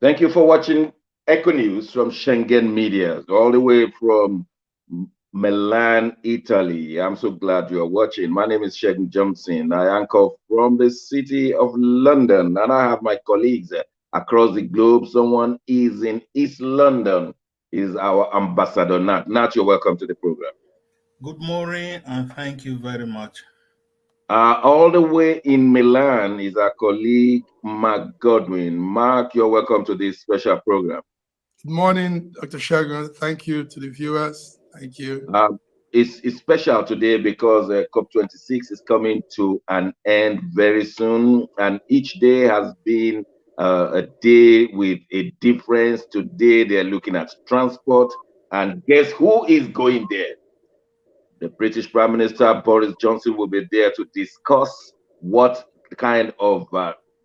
Thank you for watching Echo News from Schengen Media, all the way from Milan, Italy. I'm so glad you are watching. My name is Shegun Johnson. I anchor from the city of London, and I have my colleagues across the globe. Someone is in East London, is our ambassador, Nat. Nat, you're welcome to the program. Good morning and thank you very much. All the way in Milan is our colleague, Mark Godwin. Mark, you're welcome to this special program. Good morning, Dr. Shagun. Thank you to the viewers. Thank you. It's special today because COP26 is coming to an end very soon, and each day has been a day with a difference. Today they're looking at transport, and guess who is going there? The British Prime Minister Boris Johnson will be there to discuss what kind of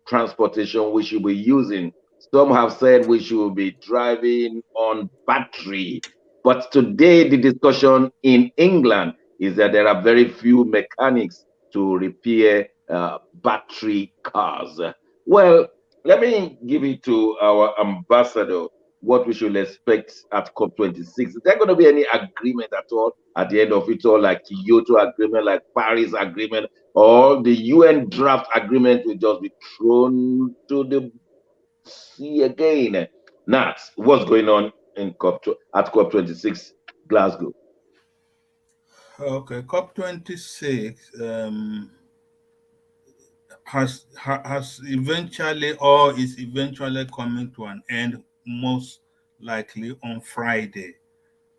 transportation we should be using. Some have said we should be driving on battery. But today, the discussion in England is that there are very few mechanics to repair battery cars. Well, let me give it to our ambassador what we should expect at COP26. Is there going to be any agreement at all at the end of it all, like Kyoto agreement, like Paris agreement, or the UN draft agreement will just be thrown to the sea again? Nat, what's going on in at COP26 Glasgow? Okay, COP26 has eventually or is eventually coming to an end, most likely on Friday.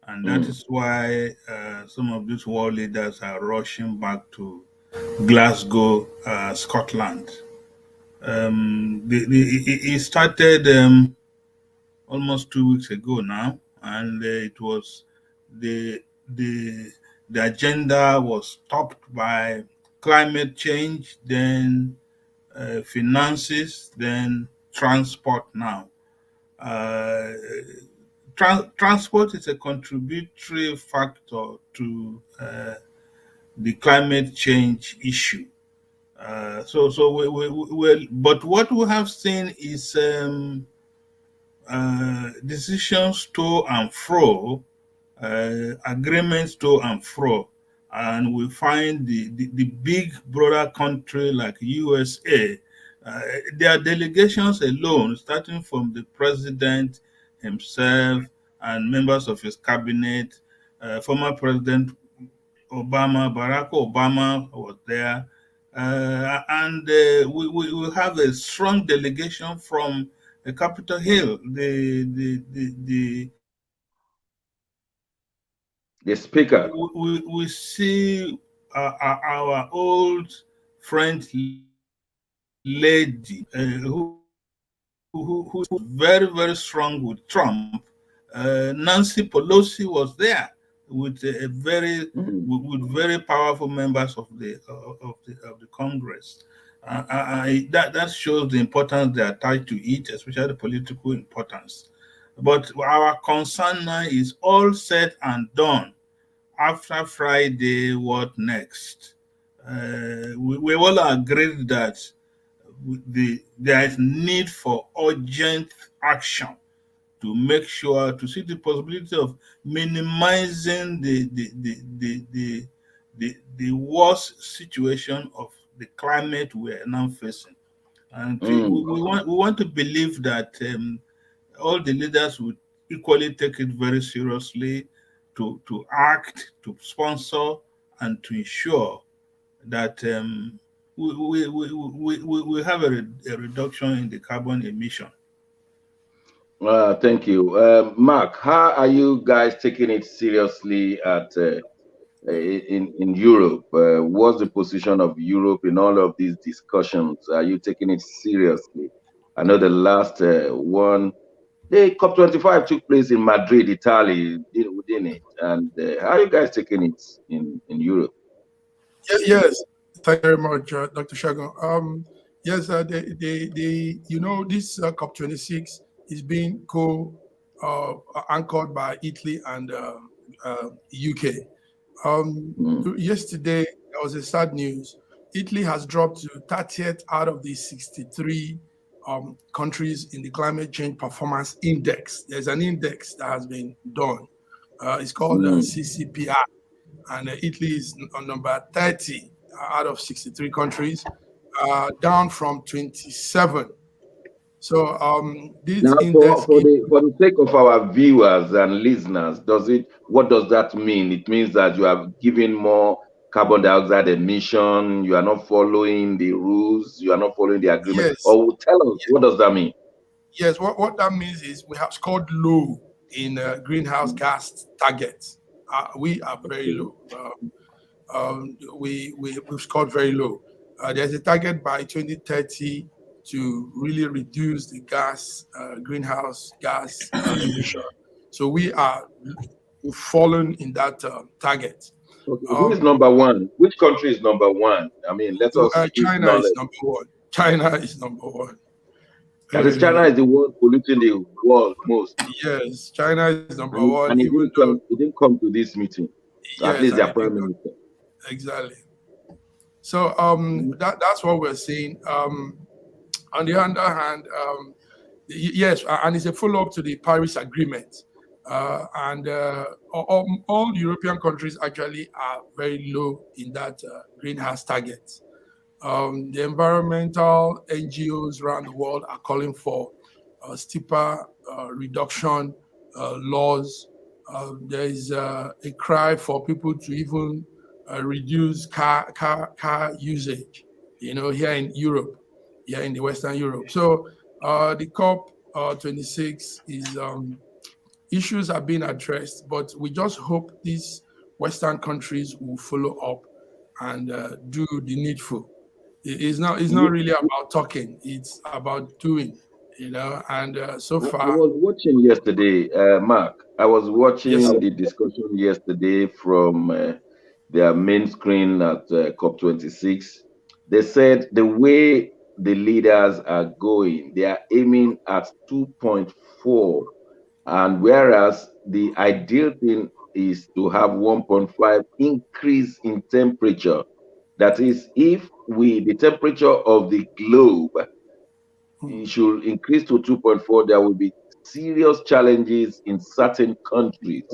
And that is why some of these world leaders are rushing back to Glasgow, Scotland. It started almost 2 weeks ago now, and it was the the the agenda was topped by climate change, then finances, then transport now. Uh, Transport is a contributory factor to the climate change issue. But what we have seen is decisions to and fro, agreements to and fro, and we find the big brother country like USA, their delegations alone, starting from the president himself and members of his cabinet, former President Barack Obama was there, and we have a strong delegation from Capitol Hill, The speaker. we see our old friend lady who's very, very strong with Trump. Nancy Pelosi was there with a very with very powerful members of the Congress. That shows the importance they attach to it, especially the political importance. But our concern now is all said and done. After Friday, what next? We all agreed that there is need for urgent action to make sure to see the possibility of minimizing the worst situation of the climate we are now facing. And we want to believe that all the leaders would equally take it very seriously to act, to sponsor, and to ensure that we have a reduction in the carbon emission. Thank you. Mark, how are you guys taking it seriously in Europe? What's the position of Europe in all of these discussions? Are you taking it seriously? I know the last one, the COP25 took place in Madrid, Italy, didn't it? And how are you guys taking it in Europe? Yes, thank you very much, Dr. Shagun. Yes, this COP26 is being anchored by Italy and UK. Yesterday, there was a sad news. Italy has dropped to 30th out of the 63 countries in the climate change performance index. There's an index that has been done. It's called CCPI, and Italy is on number 30 out of 63 countries, down from 27. So this now, index for the sake of our viewers and listeners, what does that mean? It means that you are giving more carbon dioxide emission, you are not following the rules, you are not following the agreement. Yes. Or tell us, what does that mean? Yes, what that means is we have scored low in greenhouse gas targets. We are very low. We've scored very low. There's a target by 2030 to really reduce the greenhouse gas emission. So we've fallen in that target. Okay. Who is number one? Which country is number one? I mean, let us. China is number one. China is number one. That is, China is the world polluting the world most. Yes, China is number one. And he didn't come to this meeting. So yes, at least their prime minister. Exactly. So that's what we're seeing. On the other hand, yes, and it's a follow-up to the Paris Agreement. And all European countries actually are very low in that greenhouse target. The environmental NGOs around the world are calling for steeper reduction laws. There is a cry for people to even reduce car usage, here in Europe, here in the Western Europe. So the COP26 is issues are being addressed, but we just hope these Western countries will follow up and do the needful. It's not really about talking; it's about doing. And so far, I was watching yesterday, Mark. I was watching the discussion yesterday from their main screen at COP26. They said the way the leaders are going, they are aiming at 2.4, and whereas the ideal thing is to have 1.5 increase in temperature. That is, if the temperature of the globe should increase to 2.4, there will be serious challenges in certain countries,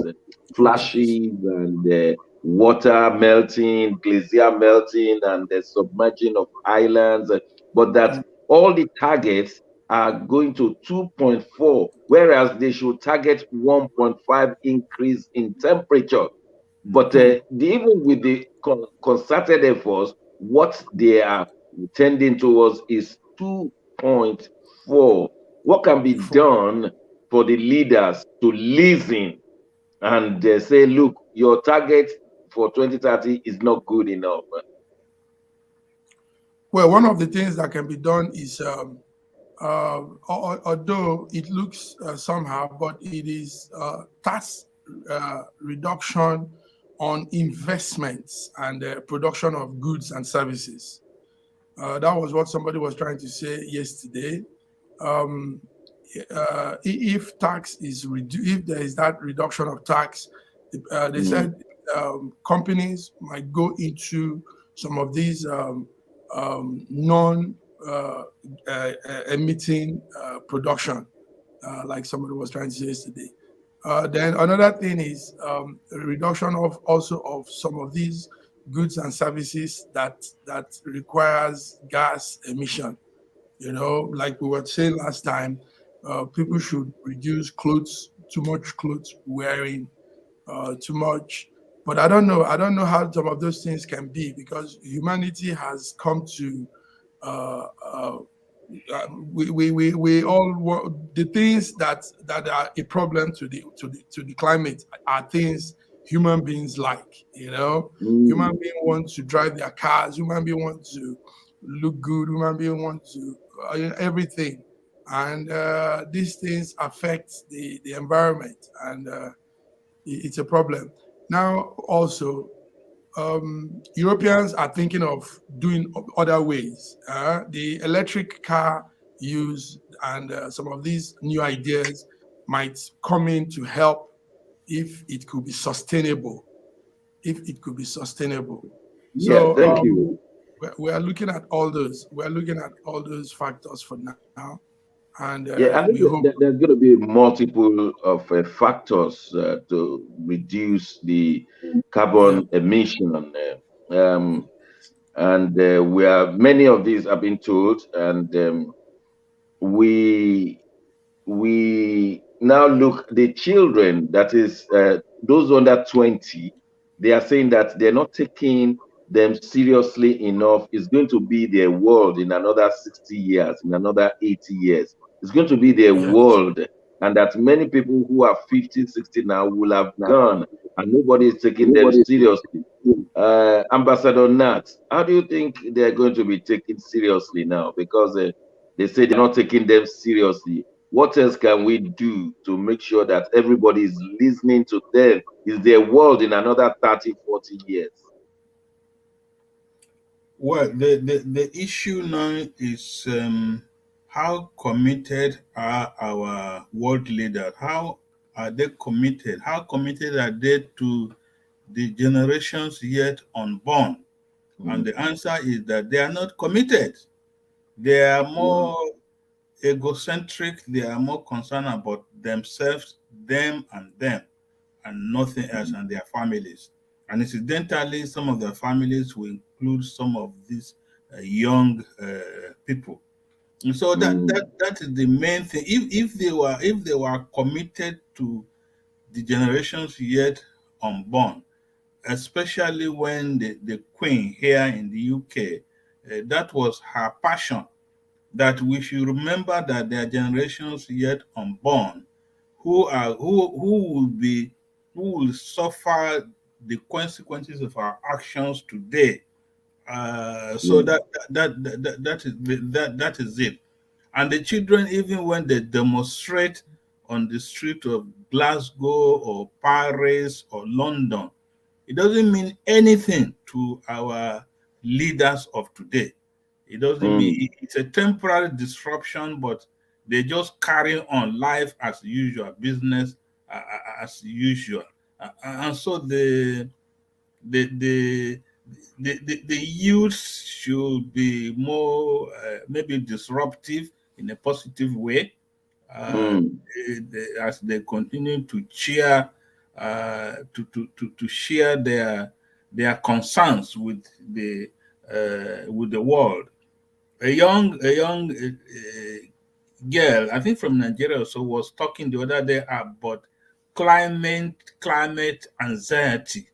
flashes and water melting, glacier melting, and the submerging of islands. But that all the targets are going to 2.4, whereas they should target 1.5 increase in temperature. But even with the concerted efforts, what they are tending towards is 2.4. What can be done for the leaders to listen and say, look, your target for 2030 is not good enough? Well, one of the things that can be done is, although it looks somehow, but it is tax reduction on investments and production of goods and services. That was what somebody was trying to say yesterday. If tax is reduced, if there is that reduction of tax, they said companies might go into some of these non-emitting production, like somebody was trying to say yesterday. Then another thing is a reduction of some of these goods and services that requires gas emission. Like we were saying last time, people should reduce too much clothes wearing, too much. But I don't know how some of those things can be, because humanity has come to we all the things that are a problem to the climate are things human beings like. Human beings want to drive their cars, human beings want to look good, human beings want to everything, and these things affect the environment, and it's a problem. Now also Europeans are thinking of doing other ways. The electric car use and some of these new ideas might come in to help if it could be sustainable. Yeah, thank you. we are looking at all those. We are looking at all those factors for now, and Yeah, I we think hope. there's going to be multiple of factors to reduce the Yeah. carbon emission. And we are many of these have been told, and we we now look the children, that is those under 20. They are saying that they're not taking them seriously enough. It's going to be their world in another 60 years, in another 80 years. It's going to be their Yes. world, and that many people who are 50, 60 now will have gone, and nobody is taking them seriously. Ambassador Nat, how do you think they're going to be taken seriously now? Because they say they're not taking them seriously. What else can we do to make sure that everybody is listening to them? Is their world in another 30, 40 years? Well, the issue now is how committed are our world leaders? How are they committed? How committed are they to the generations yet unborn? And the answer is that they are not committed. They are more egocentric. They are more concerned about themselves, them and them, and nothing else, and their families. And incidentally, some of their families will include some of these young people. And so that is the main thing. If they were committed to the generations yet unborn, especially when the Queen here in the UK, that was her passion, that we should remember that there are generations yet unborn who will suffer the consequences of our actions today. So that is it. And the children, even when they demonstrate on the street of Glasgow or Paris or London, it doesn't mean anything to our leaders of today. It doesn't mean it's a temporary disruption, but they just carry on life as usual, business as usual, and so the the the youth should be more maybe disruptive in a positive way, uh, as they continue to cheer to share their concerns with the world. A young girl, I think from Nigeria also, was talking the other day about climate anxiety.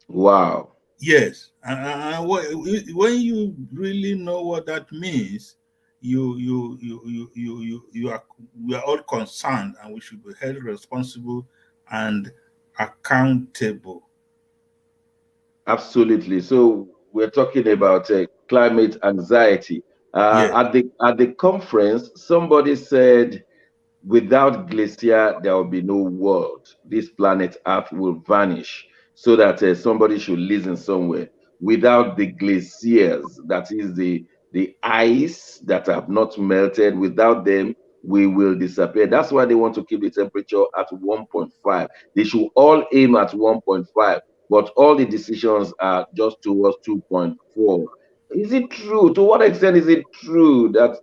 Wow. Yes, and when you really know what that means, we are all concerned, and we should be held responsible and accountable. Absolutely. So we're talking about climate anxiety. Yes. At the conference, somebody said, without glacier, there will be no world. This planet Earth will vanish. So that somebody should listen somewhere. Without the glaciers, that is the ice that have not melted, without them, we will disappear. That's why they want to keep the temperature at 1.5. They should all aim at 1.5, but all the decisions are just towards 2.4. Is it true? To what extent is it true that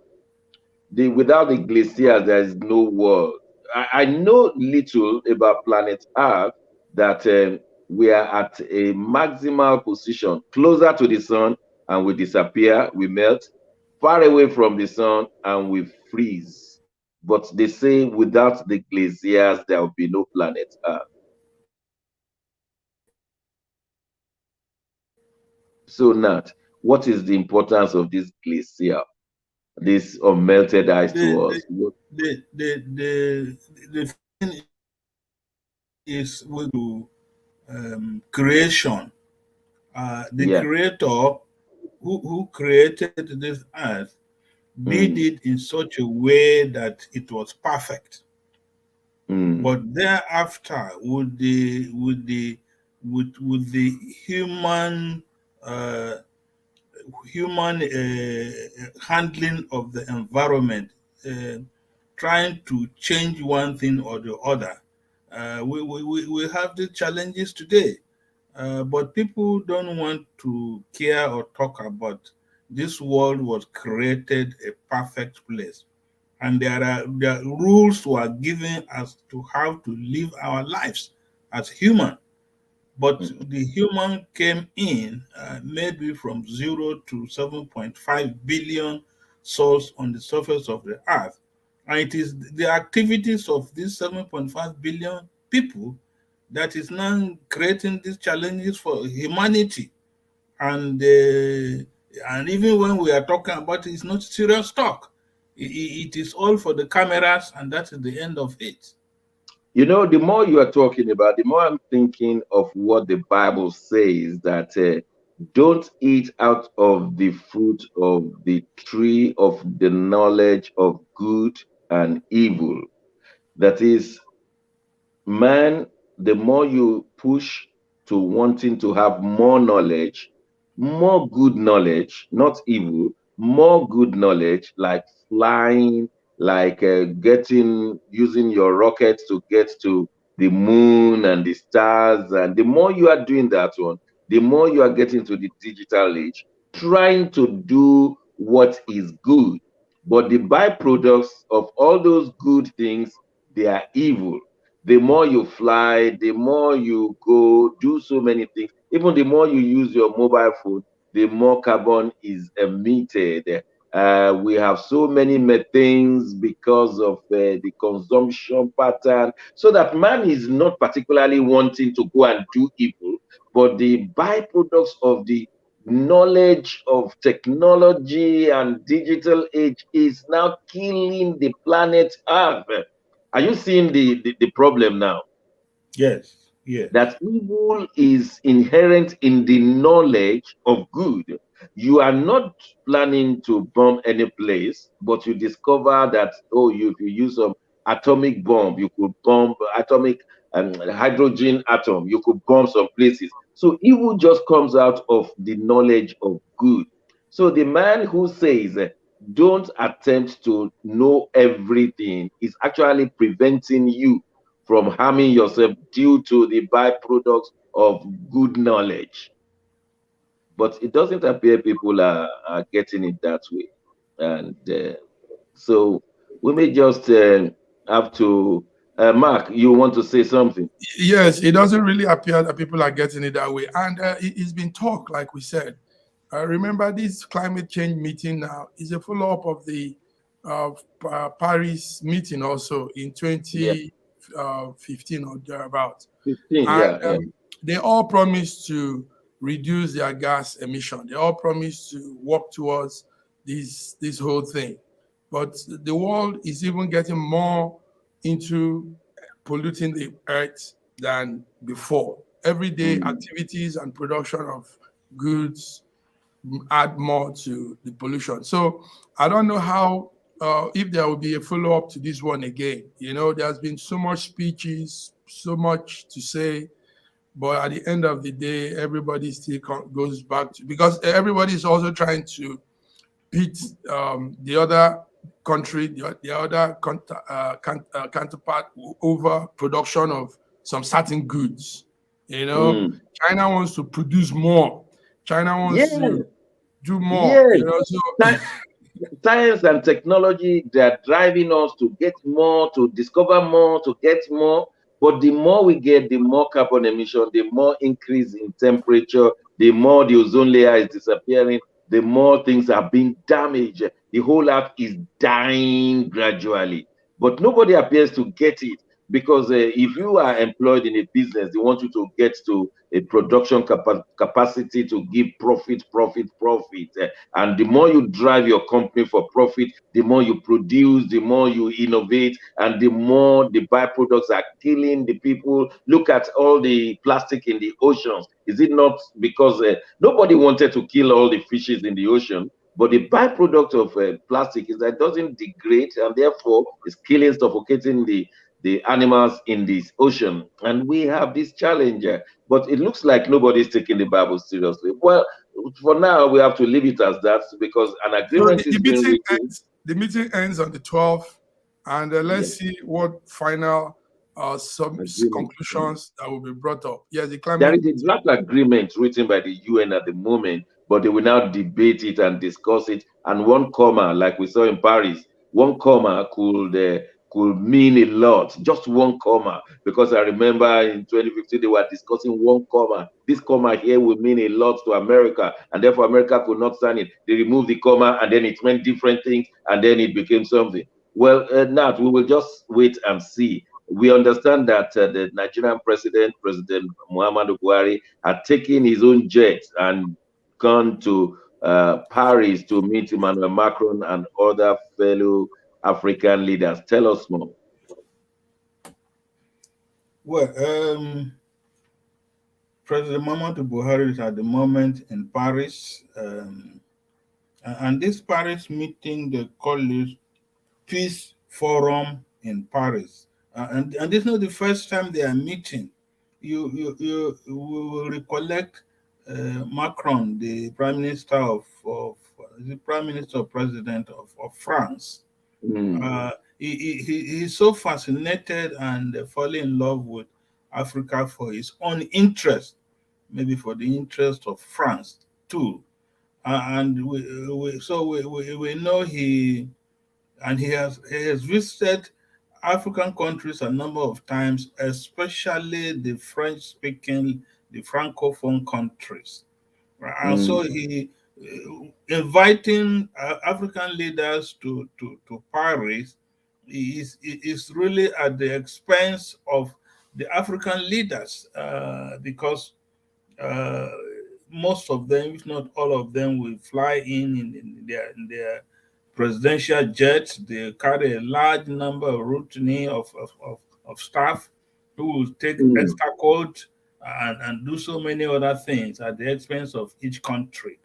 without the glaciers, there is no world? I know little about planet Earth, that we are at a maximal position, closer to the sun, and we disappear, we melt, far away from the sun, and we freeze. But they say without the glaciers, there will be no planet Earth. So, Nat, what is the importance of this glacier, this unmelted ice The to the us? the thing is with creation. The Yeah. creator who created this earth did Mm, it in such a way that it was perfect. mm, But thereafter, with the uh, human handling of the environment, uh, trying to change one thing or the other, we have the challenges today. But people don't want to care or talk about this world was created a perfect place. And there are rules were given as to how to live our lives as human. But the human came in maybe from 0 to 7.5 billion souls on the surface of the earth. And it is the activities of these 7.5 billion people that is now creating these challenges for humanity. And even when we are talking about it, it's not serious talk. It is all for the cameras, and that is the end of it. You know, the more you are talking about, the more I'm thinking of what the Bible says that don't eat out of the fruit of the tree of the knowledge of good and evil. That is, man, the more you push to wanting to have more good knowledge, not evil, more good knowledge, like flying, like using your rockets to get to the moon and the stars. And the more you are doing that one, the more you are getting to the digital age, trying to do what is good. But the byproducts of all those good things, they are evil. The more you fly, the more you go do so many things, even the more you use your mobile phone, the more carbon is emitted. We have so many methanes because of the consumption pattern, so that man is not particularly wanting to go and do evil, but the byproducts of the knowledge of technology and digital age is now killing the planet Earth. Are you seeing the problem now? Yes, yes. That evil is inherent in the knowledge of good. You are not planning to bomb any place, but you discover that, oh, if you use some atomic bomb, you could bomb atomic hydrogen atom, you could bomb some places. So evil just comes out of the knowledge of good. So the man who says, don't attempt to know everything, is actually preventing you from harming yourself due to the byproducts of good knowledge. But it doesn't appear people are getting it that way. And so we may just have to. Mark, you want to say something? Yes, it doesn't really appear that people are getting it that way. And it's been talk, like we said. Remember, this climate change meeting now is a follow-up of the Paris meeting also in 2015 or thereabout. 15, And yeah. they all promised to reduce their gas emission. They all promised to work towards this whole thing. But the world is even getting more into polluting the earth than before. Everyday activities and production of goods add more to the pollution. So I don't know how, if there will be a follow-up to this one again. You know, there's been so much speeches, so much to say, but at the end of the day, everybody still goes back to, because everybody is also trying to beat the other country, the other counterpart over production of some certain goods. You know, China wants to produce more. China wants to do more. You know, so science and technology, they are driving us to get more, to discover more, to get more. But the more we get, the more carbon emission, the more increase in temperature, the more the ozone layer is disappearing, the more things are being damaged. The whole earth is dying gradually. But nobody appears to get it, because if you are employed in a business, they want you to get to a production capacity to give profit. And the more you drive your company for profit, the more you produce, the more you innovate, and the more the byproducts are killing the people. Look at all the plastic in the oceans. Is it not because nobody wanted to kill all the fishes in the ocean? But the byproduct of plastic is that it doesn't degrade, and therefore it's killing, suffocating the animals in this ocean. And we have this challenge, but it looks like nobody's taking the Bible seriously. Well, for now, we have to leave it as that, because an agreement is being written. The meeting ends on the 12th, and let's see what final some Agreement. conclusions that will be brought up. Yes, the There climate. is a draft agreement written by the UN at the moment, but they will now debate it and discuss it. And one comma, like we saw in Paris, one comma could mean a lot. Just one comma, because I remember in 2015 they were discussing one comma. This comma here will mean a lot to America, and therefore America could not sign it. They removed the comma, and then it meant different things, and then it became something. Well, Nat, we will just wait and see. We understand that the Nigerian president, President Muhammadu Buhari, had taken his own jet and gone to Paris to meet Emmanuel Macron and other fellow African leaders. Tell us more. Well, President Muhammadu Buhari is at the moment in Paris, and this Paris meeting they call it Peace Forum in Paris. And this is not the first time they are meeting. You will recollect Macron, the Prime Minister President of France. He's so fascinated and falling in love with Africa for his own interest, maybe for the interest of France too. And we know he has visited African countries a number of times, especially the French-speaking, the Francophone countries. And so he inviting African leaders to Paris is really at the expense of the African leaders, because most of them, if not all of them, will fly in their presidential jets. They carry a large number of routine of staff who will take extra code and do so many other things at the expense of each country.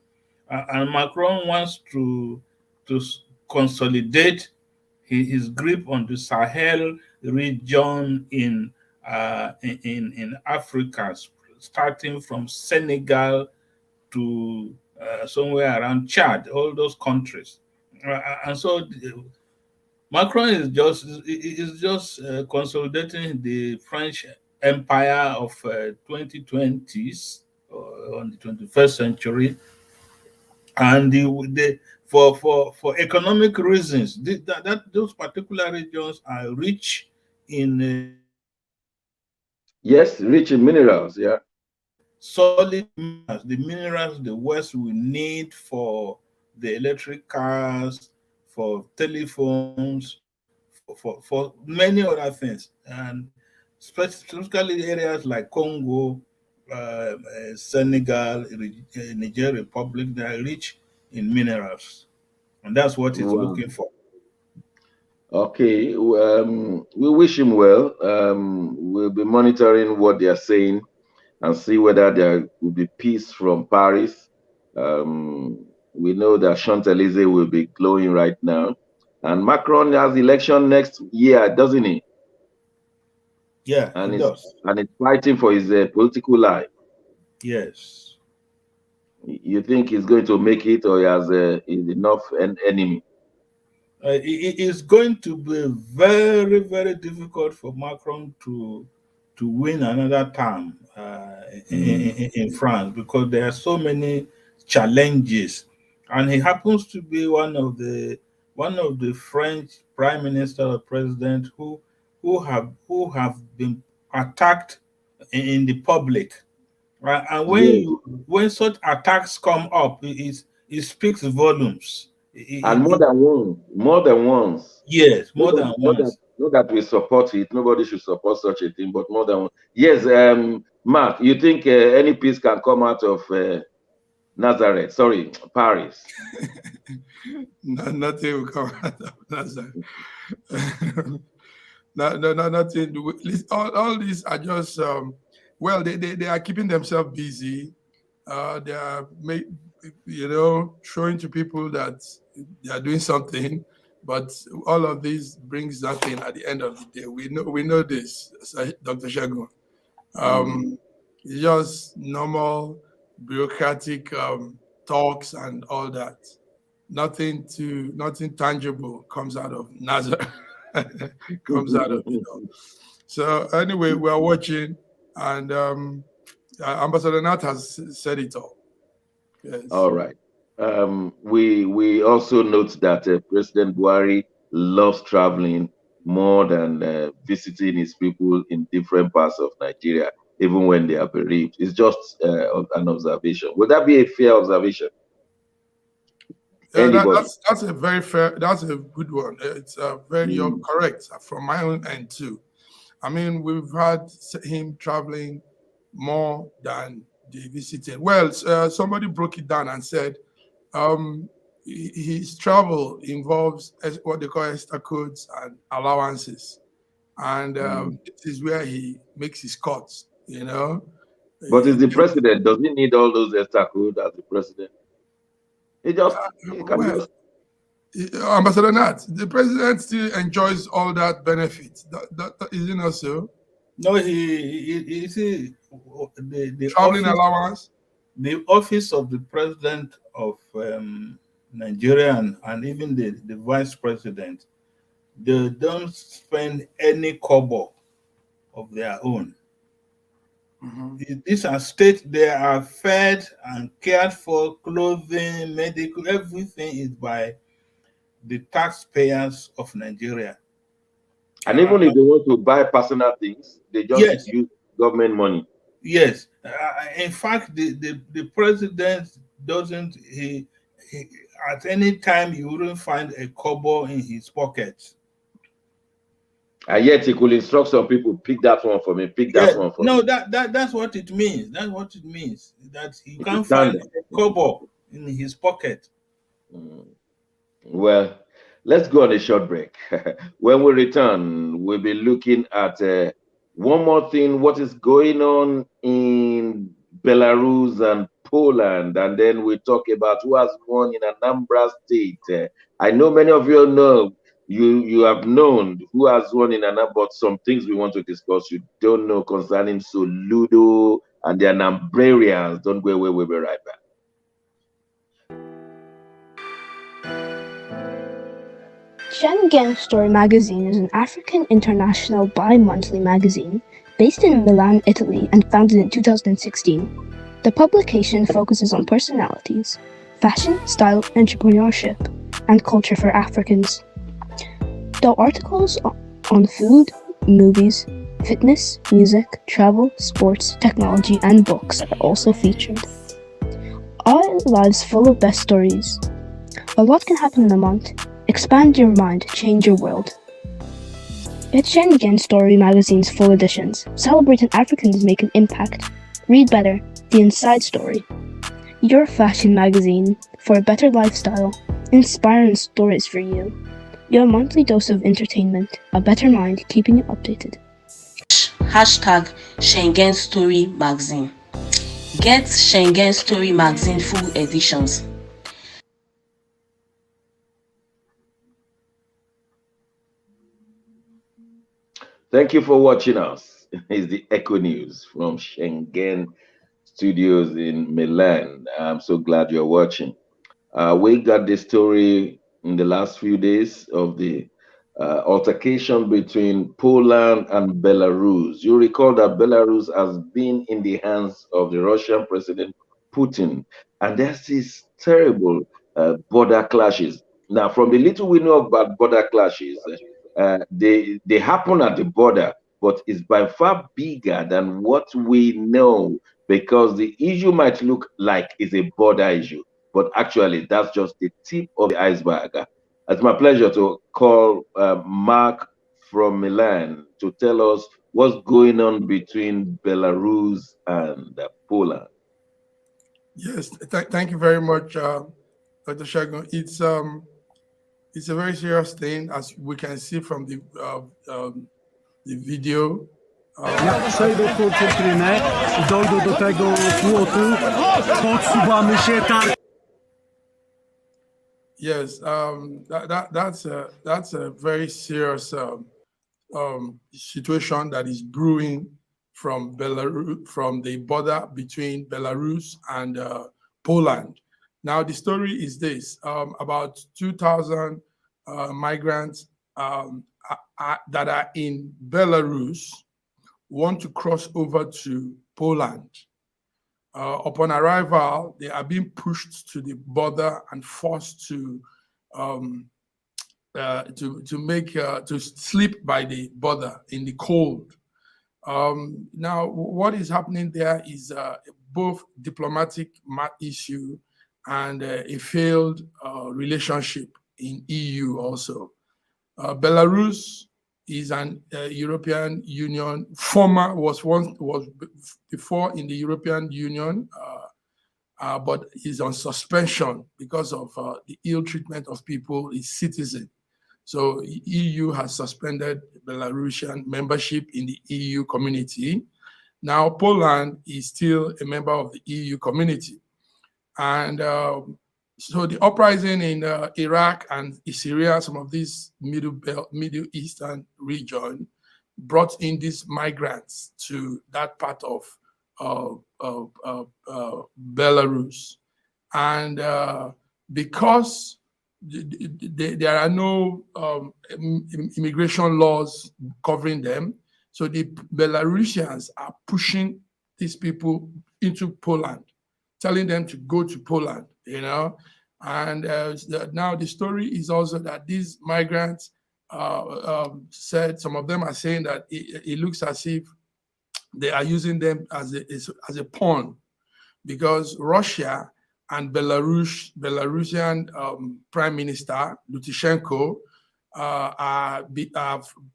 And Macron wants to consolidate his grip on the Sahel region in Africa, starting from Senegal to somewhere around Chad, all those countries. And so Macron is just consolidating the French empire of 2020s on the 21st century, and for economic reasons, those particular regions are rich in rich in minerals, solid minerals, the minerals the West will need for the electric cars, for telephones, for many other things, and specifically areas like Congo, Senegal, Niger Republic, they are rich in minerals, and that's what he's looking for. Okay, we wish him well. We'll be monitoring what they are saying and see whether there will be peace from Paris. We know that Champs-Élysées will be glowing right now. And Macron has election next year, doesn't he? Yeah, and he does. And he's fighting for his political life. Yes. You think he's going to make it, or he has enough enemy? It is going to be very, very difficult for Macron to win another term in France, because there are so many challenges, and he happens to be one of the French prime minister or president who have been attacked in the public, right? And when such attacks come up, it speaks volumes. And more than once. Yes, more than once. Not that we support it. Nobody should support such a thing, but more than one. Yes, Mark, you think any peace can come out of Paris? Nothing will come out of Nazareth. No, nothing. All these are just, they are keeping themselves busy. They are, showing to people that they are doing something, but all of this brings nothing at the end of the day. We know this, Dr. Shagun. It's just normal bureaucratic talks and all that. Nothing tangible comes out of Nazareth. comes out of So anyway, we are watching, and Ambassador Nat has said it all. Yes. All right. We also note that President Buhari loves traveling more than visiting his people in different parts of Nigeria, even when they are bereaved. It's just an observation. Would that be a fair observation? That's a very fair. That's a good one. It's very you're correct from my own end too. I mean, we've had him traveling more than the visiting. Well, somebody broke it down and said his travel involves what they call extra codes and allowances, and this is where he makes his cuts. But is the president? Does he need all those extra codes as the president? Ambassador Nat, the president still enjoys all that benefit. Is it not so? No, he see the traveling office, allowance. The office of the president of Nigeria and even the vice president, they don't spend any kobo of their own. These are states, they are fed and cared for, clothing, medical, everything is by the taxpayers of Nigeria. And even if they want to buy personal things, they just use government money. Yes. In fact, the president doesn't, he at any time you wouldn't find a kobo in his pocket. And yet he could instruct some people, pick that one for me, pick that one for me. No, that's what it means. That's what it means. That he can't find a kobo in his pocket. Well, let's go on a short break. When we return, we'll be looking at one more thing, what is going on in Belarus and Poland, and then we talk about who has won in Anambra State. I know many of you know, you have known who has won in Anambra, but some things we want to discuss you don't know concerning Soludo and the Anambrarians. Don't go away, we'll be right back. Schengen Story magazine is an African international bi-monthly magazine based in Milan, Italy, and founded in 2016. The publication focuses on personalities, fashion, style, entrepreneurship, and culture for Africans. Though articles on food, movies, fitness, music, travel, sports, technology, and books are also featured. Our lives full of best stories. A lot can happen in a month. Expand your mind, change your world. Get Schengen Story magazine's full editions. Celebrating Africans make an impact. Read better, the inside story. Your fashion magazine for a better lifestyle. Inspiring stories for you. Your monthly dose of entertainment. A better mind keeping you updated. Hashtag Schengen Story magazine. Get Schengen Story magazine full editions. Thank you for watching us. It's the Echo News from Schengen Studios in Milan. I'm so glad you're watching. We got the story in the last few days of the altercation between Poland and Belarus. You recall that Belarus has been in the hands of the Russian President Putin, and there's these terrible border clashes. Now, from the little we know about border clashes, they happen at the border, but it's by far bigger than what we know, because the issue might look like it's a border issue, but actually that's just the tip of the iceberg. It's my pleasure to call Mark from Milan to tell us what's going on between Belarus and Poland. Yes, thank you very much, Dr. Shagun. It's a very serious thing, as we can see from the video. Jak przejdą kurczę trynę, dojdą do tego płotu, podsuwamy się tak. Yes, that's a very serious situation that is brewing from Belarus, from the border between Belarus and Poland. Now, the story is this: about 2,000 migrants that are in Belarus want to cross over to Poland. Upon arrival, they are being pushed to the border and forced to sleep by the border in the cold. Now, what is happening there is both diplomatic issue and a failed relationship in EU also. Belarus is an European Union, was before in the European Union, but is on suspension because of the ill treatment of people, its citizens. So EU has suspended Belarusian membership in the EU community. Now Poland is still a member of the EU community. And so the uprising in Iraq and Syria, some of these Middle Eastern region, brought in these migrants to that part of Belarus. And because there are no immigration laws covering them, so the Belarusians are pushing these people into Poland, telling them to go to Poland, you know. And now the story is also that these migrants said, some of them are saying that it looks as if they are using them as a pawn, because Russia and Belarusian Prime Minister Lukashenko are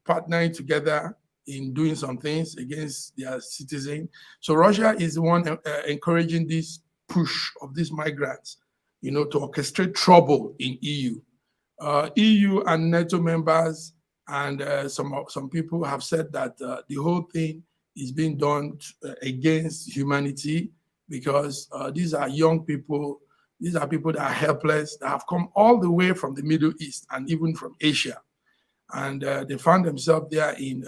partnering together in doing some things against their citizens. So Russia is the one encouraging this push of these migrants, you know, to orchestrate trouble in EU. EU and NATO members and some people have said that the whole thing is being done against humanity, because these are young people, these are people that are helpless, that have come all the way from the Middle East and even from Asia. And they found themselves there in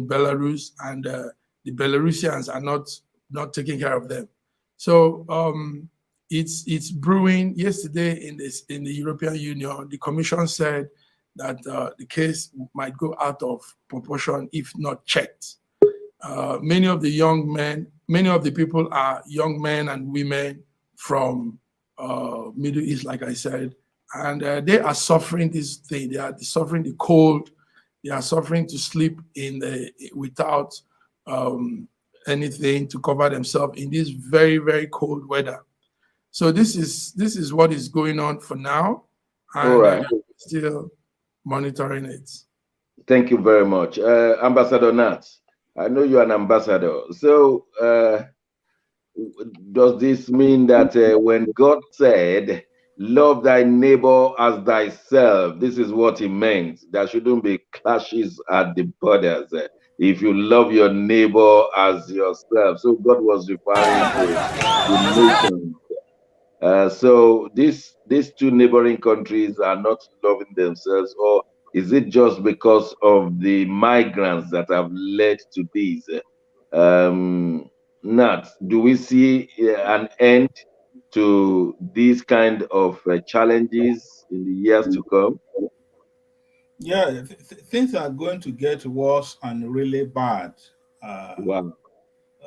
Belarus, and the Belarusians are not taking care of them. So it's brewing. Yesterday in the European Union, the Commission said that the case might go out of proportion if not checked. Many of the people are young men and women from Middle East, like I said, and they are suffering this thing. They are suffering the cold. They are suffering to sleep without anything to cover themselves in this very, very cold weather. So this is what is going on for now, and all right, still monitoring it. Thank you very much, Ambassador Nat. I know you're an ambassador. So does this mean that when God said, love thy neighbor as thyself, this is what he meant? There shouldn't be clashes at the borders if you love your neighbor as yourself. So God was referring to the nations. So these two neighboring countries are not loving themselves, or is it just because of the migrants that have led to this? Nat, do we see an end to these kind of challenges in the years to come? Yeah, things are going to get worse and really bad. Wow.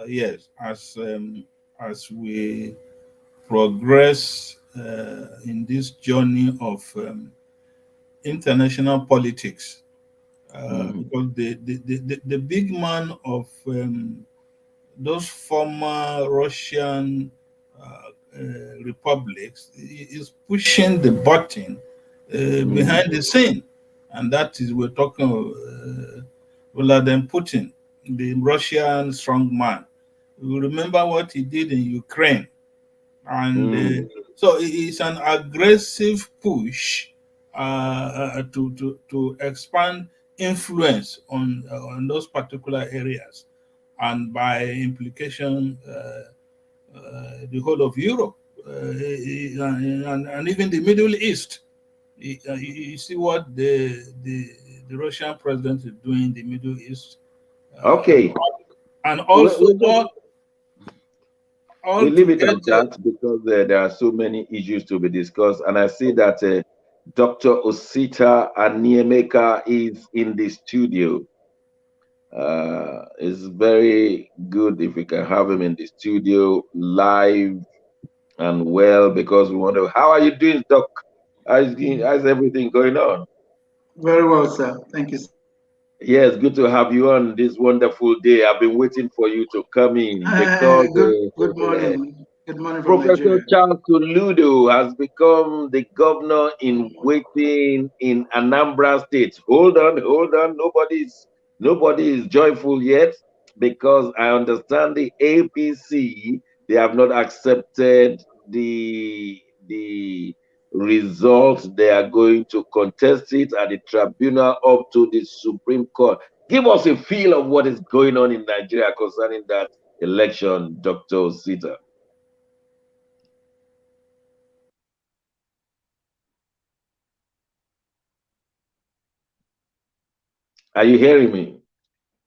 Yes, as we progress in this journey of international politics, because the big man of those former Russian republics is pushing the button behind the scene, and that is, we're talking of Vladimir Putin, the Russian strongman. You remember what he did in Ukraine, and so it's an aggressive push to expand influence on those particular areas, and by implication the whole of Europe and even the Middle East. You see what the Russian president is doing in the Middle East. Okay. And also we leave it at that, because there are so many issues to be discussed, and I see that Dr. Osita Aniemeka is in the studio. It's very good if we can have him in the studio live and well, because we want to. How are you doing, Doc? How's everything going on? Very well, sir. Thank you, sir. Yes, good to have you on this wonderful day. I've been waiting for you to come in because Good morning. Good morning from Professor Nigeria. Charles Soludo has become the governor in waiting in Anambra State. Hold on, hold on. Nobody is joyful yet, because I understand the APC, they have not accepted the result. They are going to contest it at the tribunal up to the Supreme Court. Give us a feel of what is going on in Nigeria concerning that election, Dr. Zita. Are you hearing me?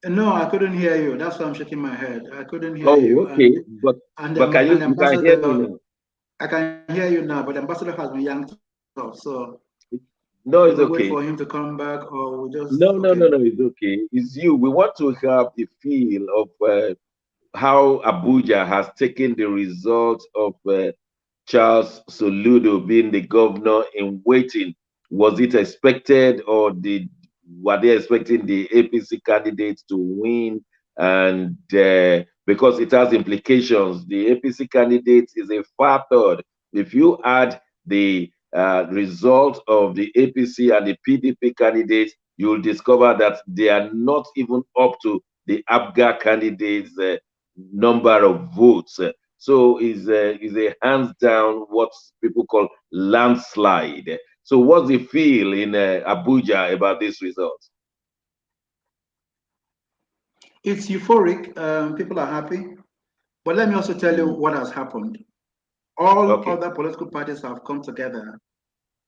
No, I couldn't hear you. That's why I'm shaking my head. I couldn't hear Oh, you. okay. But can And the you can hear me ambassador, now? I can hear you now, but the ambassador has been yanked off. So No, do it's we wait okay. for him to come back, or we just No, no, okay? no, no, it's okay. It's you. We want to have the feel of how Abuja has taken the result of Charles Soludo being the governor in waiting. Was it expected, or were they expecting the APC candidates to win? And because it has implications, the APC candidate is a far third. If you add the result of the APC and the PDP candidates, you'll discover that they are not even up to the ABGA candidates' number of votes. So is a hands down what people call landslide. So what's the feel in Abuja about this result? It's euphoric. People are happy. But let me also tell you what has happened. All other political parties have come together,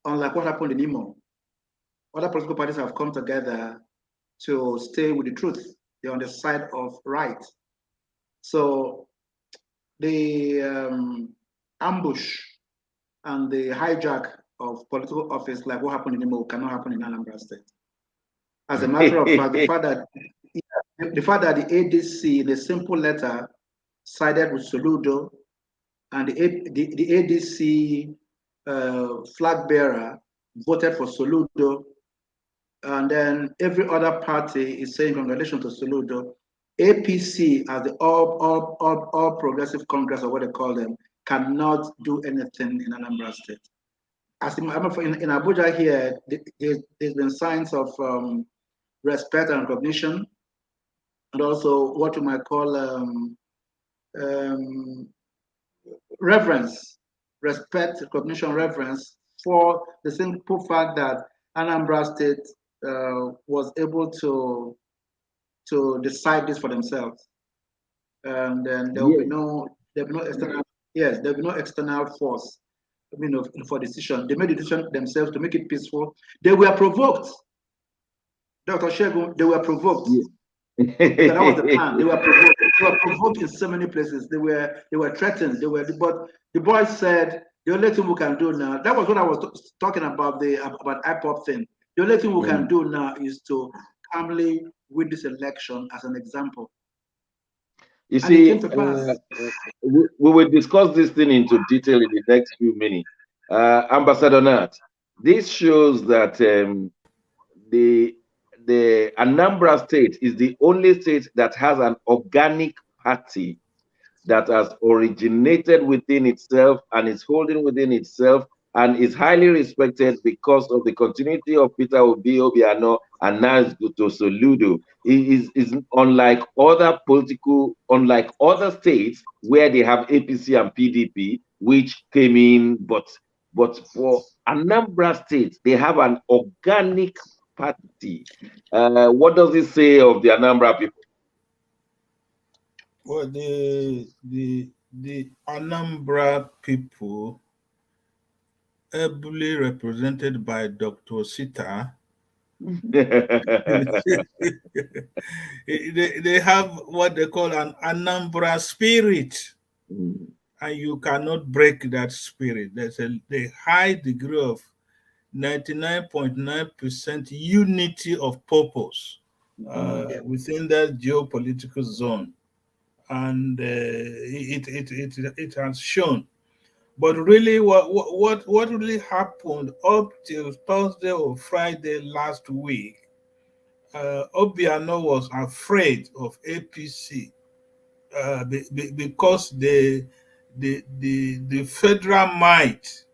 unlike what happened in Imo. Other political parties have come together to stay with the truth. They're on the side of right. So the ambush and the hijack of political office, like what happened in Imo, cannot happen in Anambra State. As a matter of fact, the fact that the ADC, in a simple letter, sided with Soludo, and the ADC flag bearer voted for Soludo, and then every other party is saying congratulations to Soludo. APC, as the all Progressive Congress, or what they call them, cannot do anything in Anambra State. As in Abuja here, there's been signs of respect and recognition, and also what you might call reverence, respect, recognition, reverence for the simple fact that Anambra State was able to decide this for themselves, and then there will be no external there'll be no external force. I mean, for decision. They made the decision themselves to make it peaceful. They were provoked, Dr. Shegun. They were provoked. That was the plan. They were provoked. They were provoked in so many places. They were threatened. But the boys said the only thing we can do now. That was what I was talking about about IPOP thing. The only thing we can do now is to calmly win this election as an example. You see, we will discuss this thing into detail in the next few minutes. Ambassador Nat, this shows that the Anambra State is the only state that has an organic party that has originated within itself and is holding within itself and is highly respected because of the continuity of Peter Obiano and now to Soludo. It is unlike other states where they have APC and PDP, which came in, but for Anambra State, they have an organic party. What does it say of the Anambra people? Well, the Anambra people, ably represented by Dr. Sita, they have what they call an Anambra spirit, and you cannot break that spirit. There's a high degree of 99.9% unity of purpose within that geopolitical zone, and it has shown. But really, what really happened up till Thursday or Friday last week? Obiano was afraid of APC because the federal might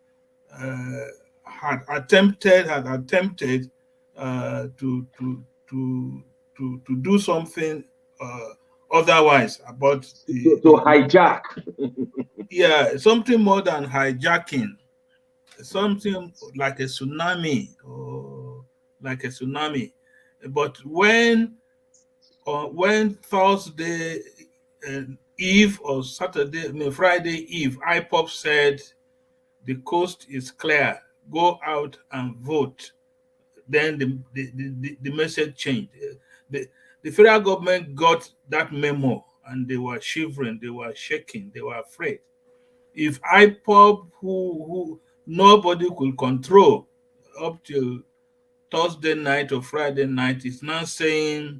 had attempted to do something otherwise about to hijack. Yeah, something more than hijacking, something like a tsunami But when Thursday Eve or Friday Eve, IPOP said the coast is clear, go out and vote, then the message changed. The federal government got that memo and they were shivering, they were shaking, they were afraid. If IPOP, who nobody could control up till Thursday night or Friday night, is now saying,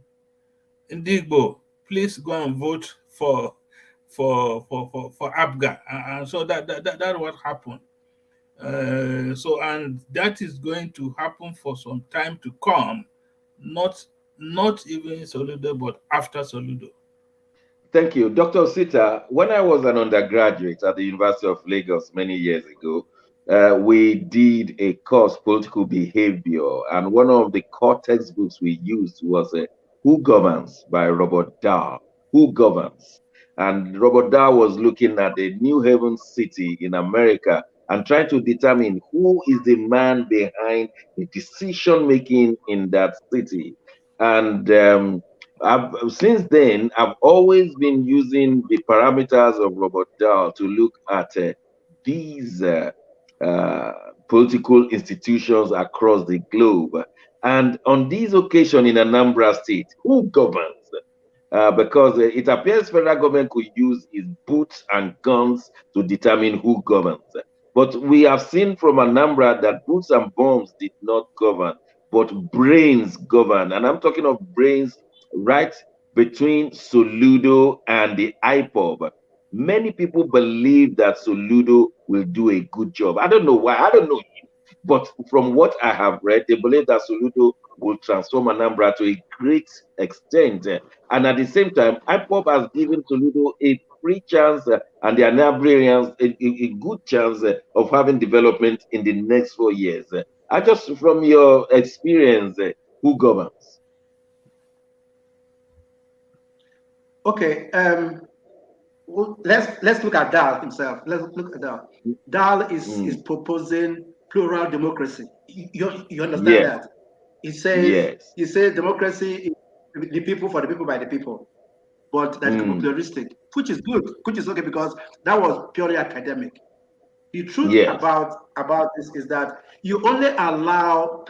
Ndigbo, please go and vote for ABGA, and so that what happened. And that is going to happen for some time to come, not even Soludo, but after Soludo. Thank you. Dr. Sita, when I was an undergraduate at the University of Lagos many years ago, we did a course, Political Behavior, and one of the core textbooks we used was Who Governs by Robert Dahl. Who Governs? And Robert Dahl was looking at the New Haven city in America and trying to determine who is the man behind the decision-making in that city. And since then, I've always been using the parameters of Robert Dahl to look at these political institutions across the globe. And on this occasion in Anambra State, who governs? Because it appears federal government could use its boots and guns to determine who governs. But we have seen from Anambra that boots and bombs did not govern, but brains govern. And I'm talking of brains right between Soludo and the IPOB. Many people believe that Soludo will do a good job. I don't know why. I don't know. But from what I have read, they believe that Soludo will transform Anambra to a great extent. And at the same time, IPOB has given Soludo a free chance and the Anambrians a good chance of having development in the next 4 years. I just, from your experience, who governs? Okay, let's look at Dahl himself. Let's look at Dahl. Dahl is proposing plural democracy. You understand that? He says democracy is the people for the people by the people, but that's pluralistic, which is good, which is okay, because that was purely academic. The truth about this is that you only allow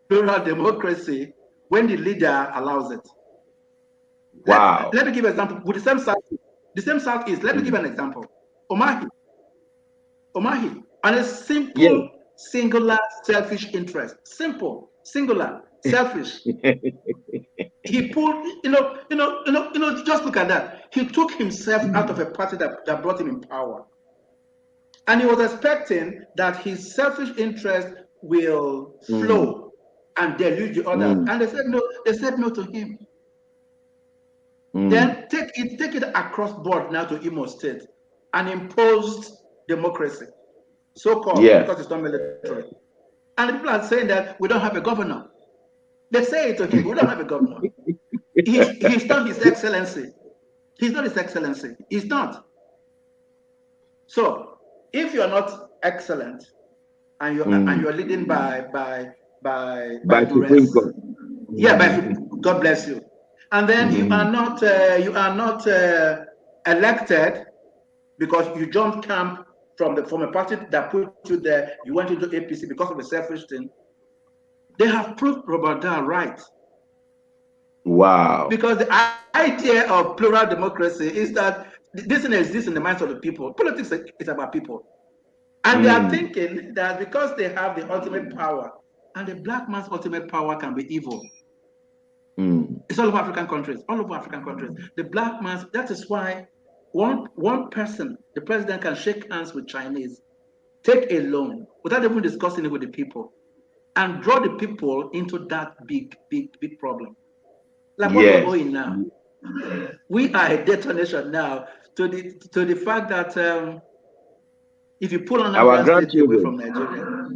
plural democracy when the leader allows it. Wow. Let me give an example. With the same Southeast, let me give an example. Omahi, and a simple, singular, selfish interest. Simple, singular, selfish. He pulled, just look at that. He took himself out of a party that brought him in power. And he was expecting that his selfish interest will flow and delude the others. And they said no to him. Then take it across board now to Imo State, an imposed democracy, so-called, because it's not military. And people are saying that we don't have a governor. They say it to him, we don't have a governor. He's not His Excellency. He's not His Excellency. He's not. So if you're not excellent and you're leading by duress, God bless you. And then you are not elected because you jumped camp from a party that put you there. You went into APC because of a selfish thing. They have proved Robert Dahl right. Wow. Because the idea of plural democracy is that this thing exists in the minds of the people. Politics is about people. And they are thinking that because they have the ultimate power, and the black man's ultimate power can be evil. It's all over African countries, all over African countries. The black man's, that is why one person, the president, can shake hands with Chinese, take a loan without even discussing it with the people, and draw the people into that big problem. Like what we're owing now. We are a detonation now to the fact that if you pull Anambra State away from Nigeria,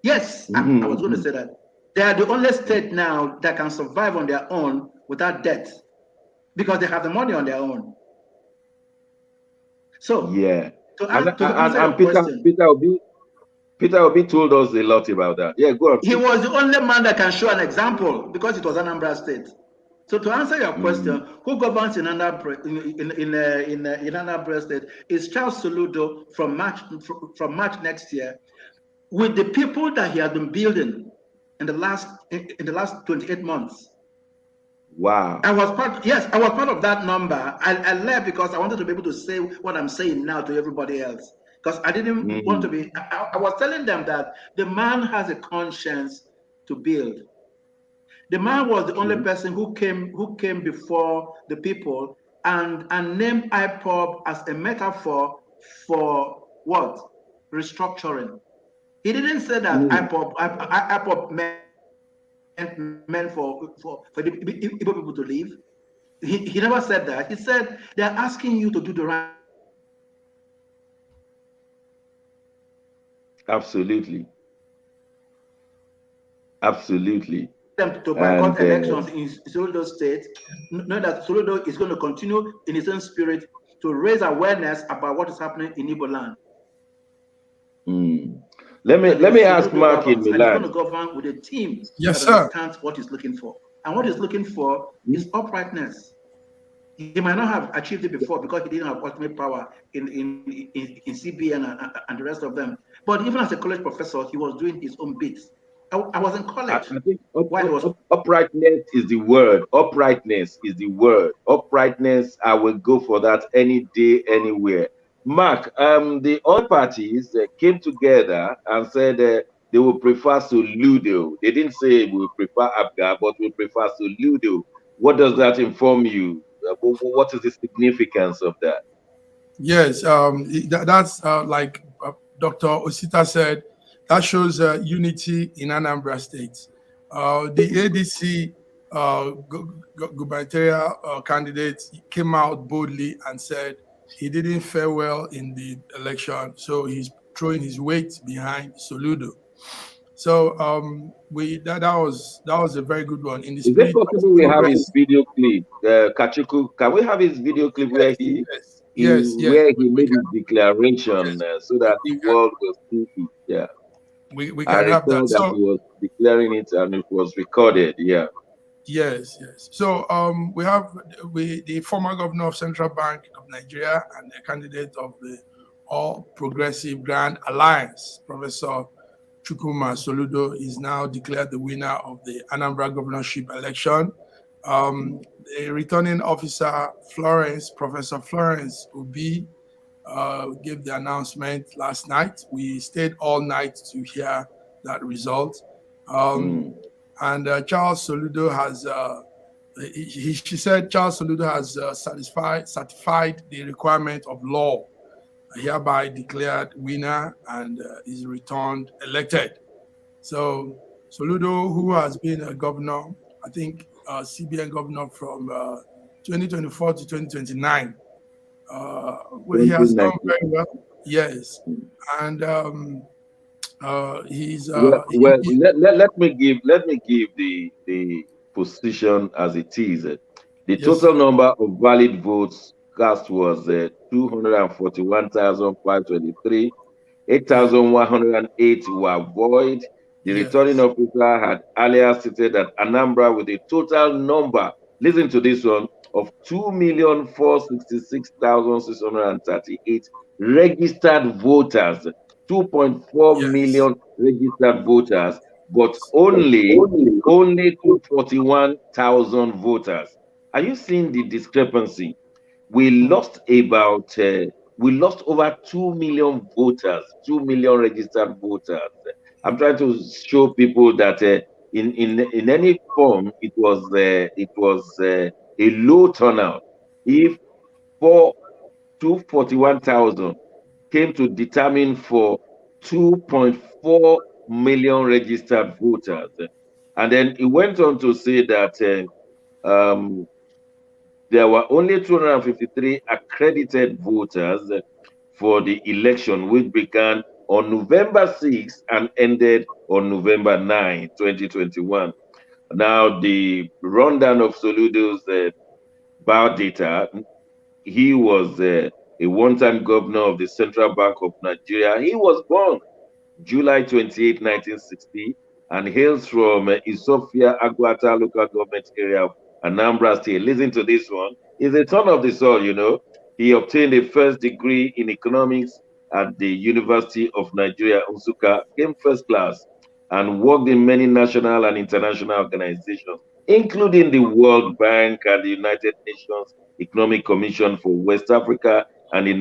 yes, I was going to say that. They are the only state now that can survive on their own without debt because they have the money on their own. So, yeah. And Peter Obi told us a lot about that. Yeah, go on. He was the only man that can show an example because it was Anambra State. So to answer your question, who governs in Anambra State is Charles Soludo from March next year, with the people that he has been building in the last 28 months. Wow. I was part of that number. I left because I wanted to be able to say what I'm saying now to everybody else. Because I didn't want to be, I was telling them that the man has a conscience to build. The man was the only person who came before the people and named IPOB as a metaphor for what? Restructuring. He didn't say that IPOB meant for the Igbo people to leave. He never said that. He said they're asking you to do the right. Absolutely. Absolutely. Them to boycott elections in Soludo State, know that Soludo is going to continue in his own spirit to raise awareness about what is happening in Igbo land. Let me ask Mark in Milan. He's going to govern with a team that understands what he's looking for. And what he's looking for is uprightness. He might not have achieved it before because he didn't have ultimate power in CBN and the rest of them. But even as a college professor, he was doing his own bits. I was in college. I think uprightness is the word. Uprightness is the word. Uprightness, I will go for that any day, anywhere. Mark, the all parties came together and said they would prefer Soludo. They didn't say we prefer Abga, but we prefer Soludo. What does that inform you? What is the significance of that? Yes, that's like Dr. Osita said, that shows unity in Anambra State. The ADC gubernatorial candidate came out boldly and said he didn't fare well in the election, so he's throwing his weight behind Soludo. So that was a very good one. In the Is it possible we have his video clip? Kachuku, can we have his video clip where he where he made his declaration so that the world will see it? Yeah. We can have that. So he was declaring it and it was recorded. Yeah. Yes. So we have the former governor of Central Bank of Nigeria and the candidate of the All Progressive Grand Alliance, Professor Chukwuma Soludo, is now declared the winner of the Anambra governorship election. The returning officer, Professor Florence Obi, gave the announcement last night. We stayed all night to hear that result. And Charles Soludo has, she said Charles Soludo has certified the requirement of law, hereby declared winner and is returned elected. So Soludo, who has been a governor, I think CBN governor from 2024 to 2029, he has done very well. Yes, and he's let me give the position as it is. The total number of valid votes cast was 241,523. 8,108 were void. The returning officer had earlier stated that Anambra, with a total number, listen to this one, of 2,466,638 registered voters, 2.4 million registered voters, but only 241,000 voters. Are you seeing the discrepancy? We lost about we lost over 2 million voters, 2 million registered voters. I'm trying to show people that in any form it was a low turnout. If 241,000 came to determine for 2.4 million registered voters, and then he went on to say that there were only 253 accredited voters for the election, which began on November 6 and ended on November 9, 2021. Now, the rundown of Soludo's biodata, he was a one-time governor of the Central Bank of Nigeria. He was born July 28, 1960, and hails from Ethiopia, Aguata local government area of Anambra State. Listen to this one. He's a son of the soil, you know. He obtained a first degree in economics at the University of Nigeria, Nsukka, came first class, and worked in many national and international organizations, including the World Bank and the United Nations Economic Commission for West Africa and the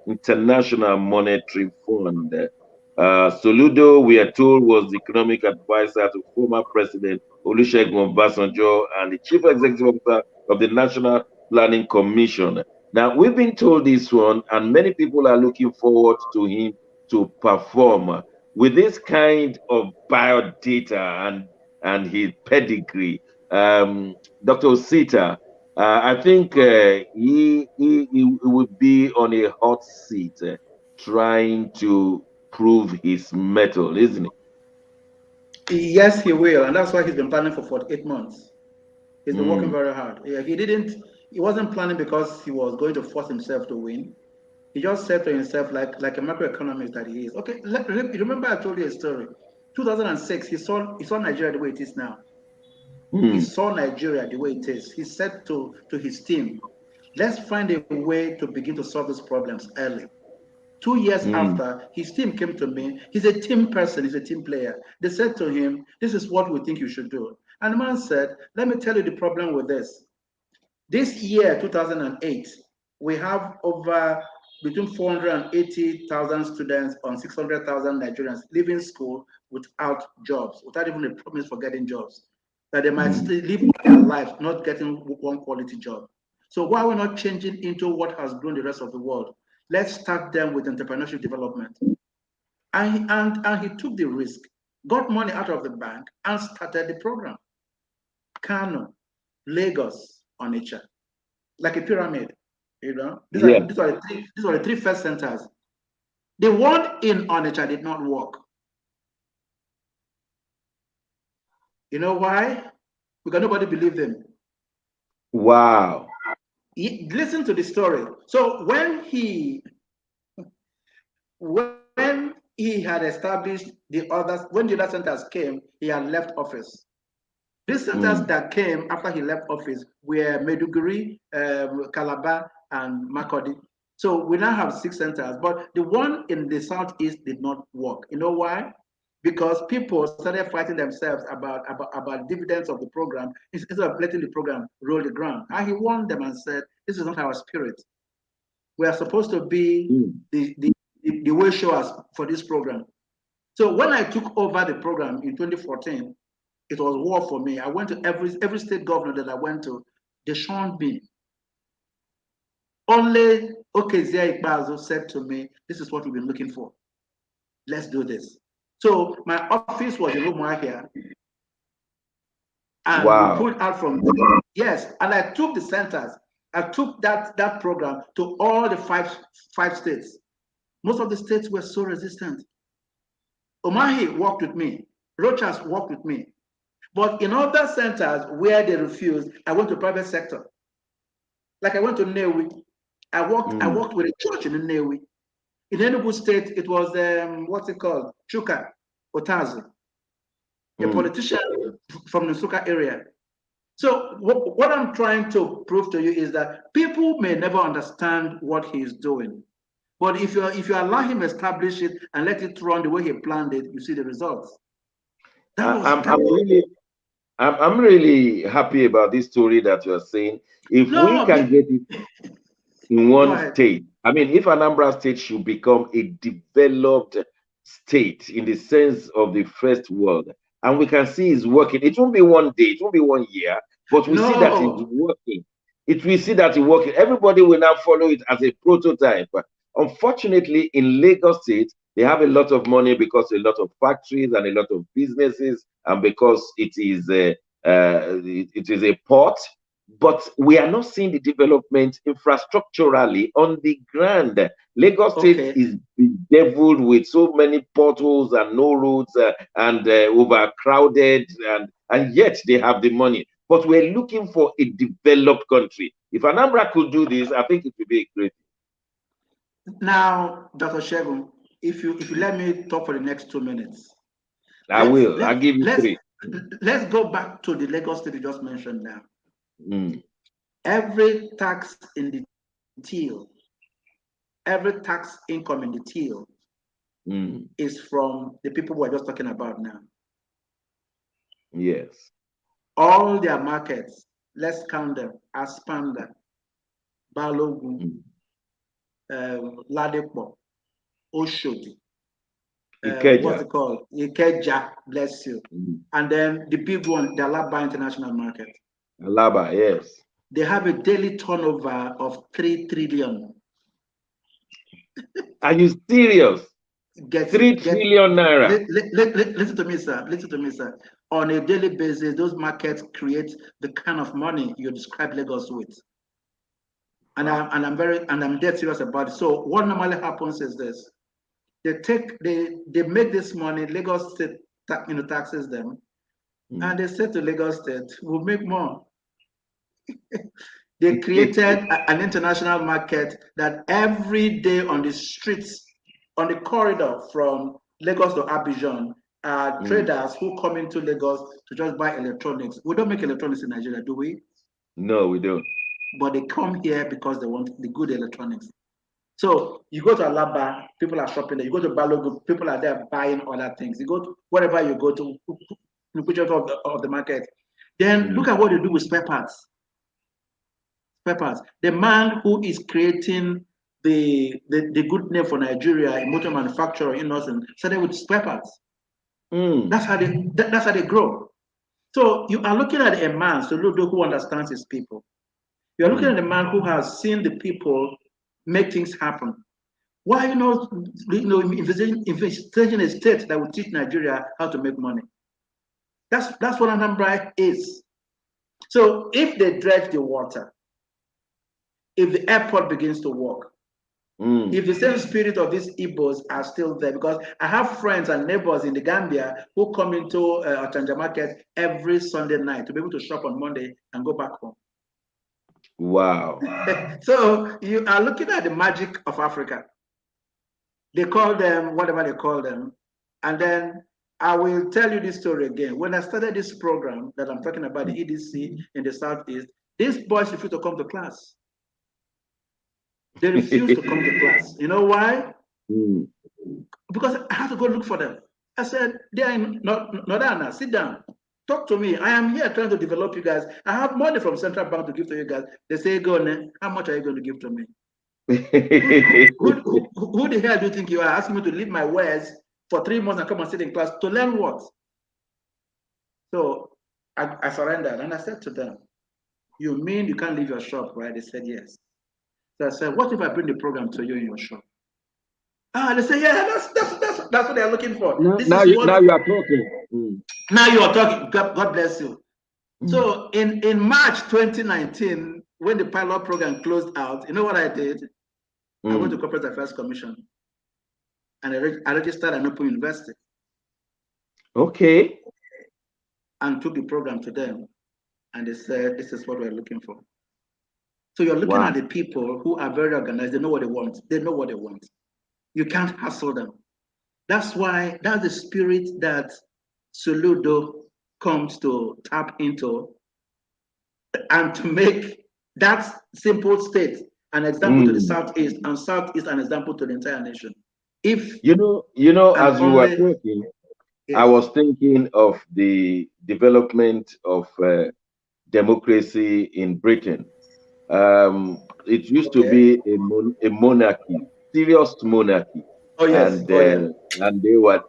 International Monetary Fund. Soludo, we are told, was the economic advisor to former President Olusegun Obasanjo and the chief executive officer of the National Planning Commission. Now, we've been told this one, and many people are looking forward to him to perform with this kind of biodata and his pedigree. Dr. Osita, I think he would be on a hot seat trying to prove his mettle, isn't he? Yes, he will, and that's why he's been planning for 48 months. He's been working very hard. He wasn't planning because he was going to force himself to win. He just said to himself, like a macroeconomist that he is. Okay, remember I told you a story. 2006, he saw Nigeria the way it is now. He saw Nigeria the way it is. He said to his team, let's find a way to begin to solve these problems early. 2 years after, his team came to me. He's a team person, he's a team player. They said to him, this is what we think you should do. And the man said, let me tell you the problem with this. This year, 2008, we have over between 480,000 students and 600,000 Nigerians leaving school without jobs, without even a promise for getting jobs, that they might still live their lives not getting one quality job. So why are we not changing into what has grown the rest of the world? Let's start them with entrepreneurship development. And he took the risk, got money out of the bank, and started the program. Kano, Lagos, Onitsha, like a pyramid. You know, these are the three first centers. The one in Onitsha did not work. You know why? Because nobody believed him. Wow. Listen to the story. So when he had established the others, when the other centers came, he had left office. These centers that came after he left office were Maiduguri, Calabar, and Makurdi. So we now have 6 centers, but the one in the southeast did not work. You know why? Because people started fighting themselves about dividends of the program instead of letting the program roll the ground. And he warned them and said, this is not our spirit. We are supposed to be the way showers for this program. So when I took over the program in 2014, it was war for me. I went to every state governor that I went to, they shunned me. Only Okezia Ikbazo said to me, this is what we've been looking for. Let's do this. So my office was in Umuahia. And we pulled out from there. Yes, and I took the centers. I took that program to all the five states. Most of the states were so resistant. Omahi worked with me. Rochas worked with me. But in other centers where they refused, I went to private sector. Like I went to Newi. I worked with a church in Newi. In Enugu State, it was what's it called? Chuka Otazu, a politician from the Nsukka area. So what I'm trying to prove to you is that people may never understand what he's doing. But if you allow him establish it and let it run the way he planned it, you see the results. I'm really happy about this story that you're saying. If we can get it in one state, I mean, if Anambra State should become a developed state in the sense of the first world, and we can see it's working, it won't be one day, it won't be 1 year, but we see that it's working. We see that it's working. Everybody will now follow it as a prototype. Unfortunately, in Lagos State, they have a lot of money because a lot of factories and a lot of businesses, and because it is a port. But we are not seeing the development infrastructurally on the ground. Lagos State is bedeviled with so many potholes and no roads and overcrowded, and yet they have the money. But we're looking for a developed country. If Anambra could do this, I think it would be a great thing. Now, Dr. Shegun, if you let me talk for the next 2 minutes. I'll give you 3. Let's go back to the Lagos State you just mentioned now. Every tax in the till, every tax income in the till is from the people we're just talking about now. Yes. All their markets, let's count them: Aspanda, Balogun, Ladepo, Oshodi, what's it called? Ikeja, bless you. And then the big one, the Alaba International Market. Alaba, yes. They have a daily turnover of 3 trillion. Are you serious? 3 trillion naira. Listen to me, sir. Listen to me, sir. On a daily basis, those markets create the kind of money you describe Lagos with. And I'm dead serious about it. So what normally happens is this: they make this money. Lagos State, taxes them, and they say to Lagos State, "We'll make more." They created an international market that every day on the streets, on the corridor from Lagos to Abidjan, traders who come into Lagos to just buy electronics. We don't make electronics in Nigeria, do we? No, we don't. But they come here because they want the good electronics. So you go to Alaba, people are shopping there. You go to Balogun, people are there buying other things. You go to wherever you go to, the picture of the market. Then look at what they do with spare parts. The man who is creating the good name for Nigeria in motor manufacturer in Northern started with spare parts. That's how they grow. So you are looking at a man, Soludo, who understands his people. You are looking at a man who has seen the people make things happen. Why investing in a state that will teach Nigeria how to make money? That's what Anambra is. So if they dredge the water, if the airport begins to work, if the same spirit of these Igbos are still there, because I have friends and neighbors in the Gambia who come into Ochanja Market every Sunday night to be able to shop on Monday and go back home. Wow. So you are looking at the magic of Africa. They call them whatever they call them. And then I will tell you this story again. When I started this program that I'm talking about, the EDC in the Southeast, these boys refused to come to class. They refused to come to class. You know why? Because I had to go look for them. I said, they are in Northern, sit down. Talk to me. I am here trying to develop you guys. I have money from Central Bank to give to you guys. They say, go on, how much are you going to give to me? who the hell do you think you are asking me to leave my wares for 3 months and come and sit in class to learn what? So I surrendered and I said to them, you mean you can't leave your shop, right? They said, yes. So I said, what if I bring the program to you in your shop? They say, yeah, that's what they're looking for. Now you are talking. Now you are talking. God bless you. So in March 2019, when the pilot program closed out, you know what I did? I went to Corporate Affairs Commission and I registered an open university. Okay. And took the program to them. And they said, this is what we're looking for. So you're looking at the people who are very organized. They know what they want. They know what they want. You can't hustle them. That's why that's the spirit that Soludo comes to tap into and to make that simple state an example to the Southeast and Southeast an example to the entire nation. If you know, as you were talking, I was thinking of the development of democracy in Britain. It used to be a monarchy, serious monarchy. Oh yes. And they were,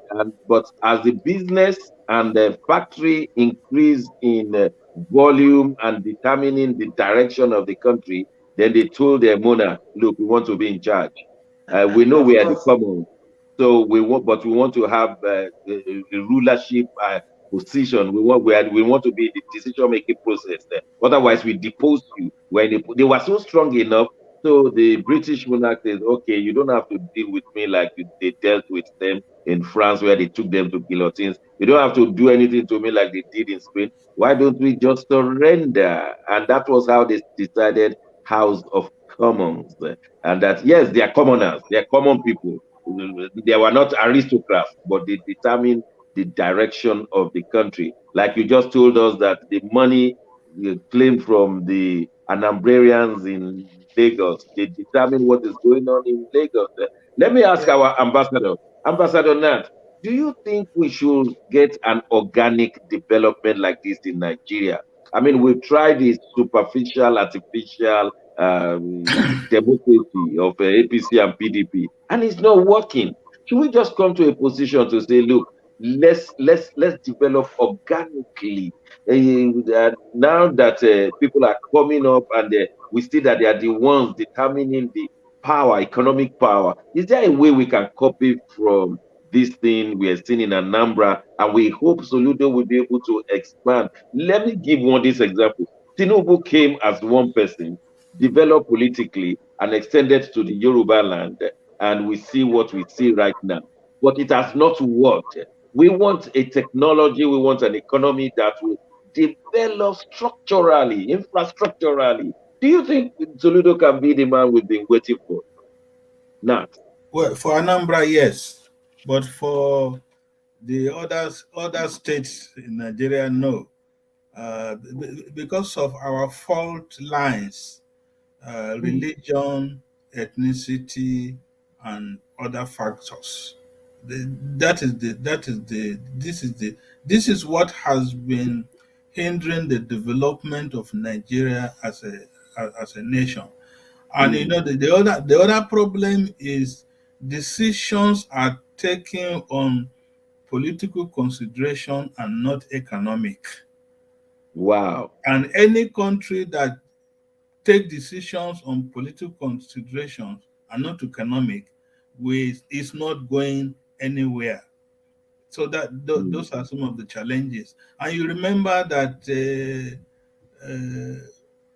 but as the business and the factory increased in volume and determining the direction of the country, then they told their monarch, "Look, we want to be in charge. We know Of we are the course. commons, so but we want to have a rulership position. We want to be in the decision making process there. Otherwise, we depose you." They were so strong enough, so the British monarch says, "Okay, you don't have to deal with me like they dealt with them in France, where they took them to guillotines. You don't have to do anything to me like they did in Spain. Why don't we just surrender?" And that was how they decided House of Commons. And that, yes, they are commoners, they are common people. They were not aristocrats, but they determined the direction of the country. Like you just told us that the money claimed from the Anambrarians in Lagos, they determine what is going on in Lagos. Let me ask our ambassador, Ambassador Nat, do you think we should get an organic development like this in Nigeria? I mean, we've tried this superficial, artificial democracy of APC and PDP, and it's not working. Should we just come to a position to say, look, let's develop organically? Now that people are coming up and we see that they are the ones determining the power, economic power. Is there a way we can copy from this thing we are seeing in Anambra, and we hope Soludo will be able to expand? Let me give this example. Tinubu came as one person, developed politically, and extended to the Yoruba land, and we see what we see right now. But it has not worked. We want a technology, we want an economy that will develop structurally, infrastructurally. Do you think Soludo can be the man we've been waiting for? Not. Well, for Anambra, yes, but for the other states in Nigeria, no, because of our fault lines, religion, ethnicity, and other factors. This is what has been hindering the development of Nigeria as a nation. And you know, the other problem is decisions are taken on political consideration and not economic. Wow. And any country that take decisions on political considerations and not economic is not going anywhere. So those are some of the challenges. And you remember that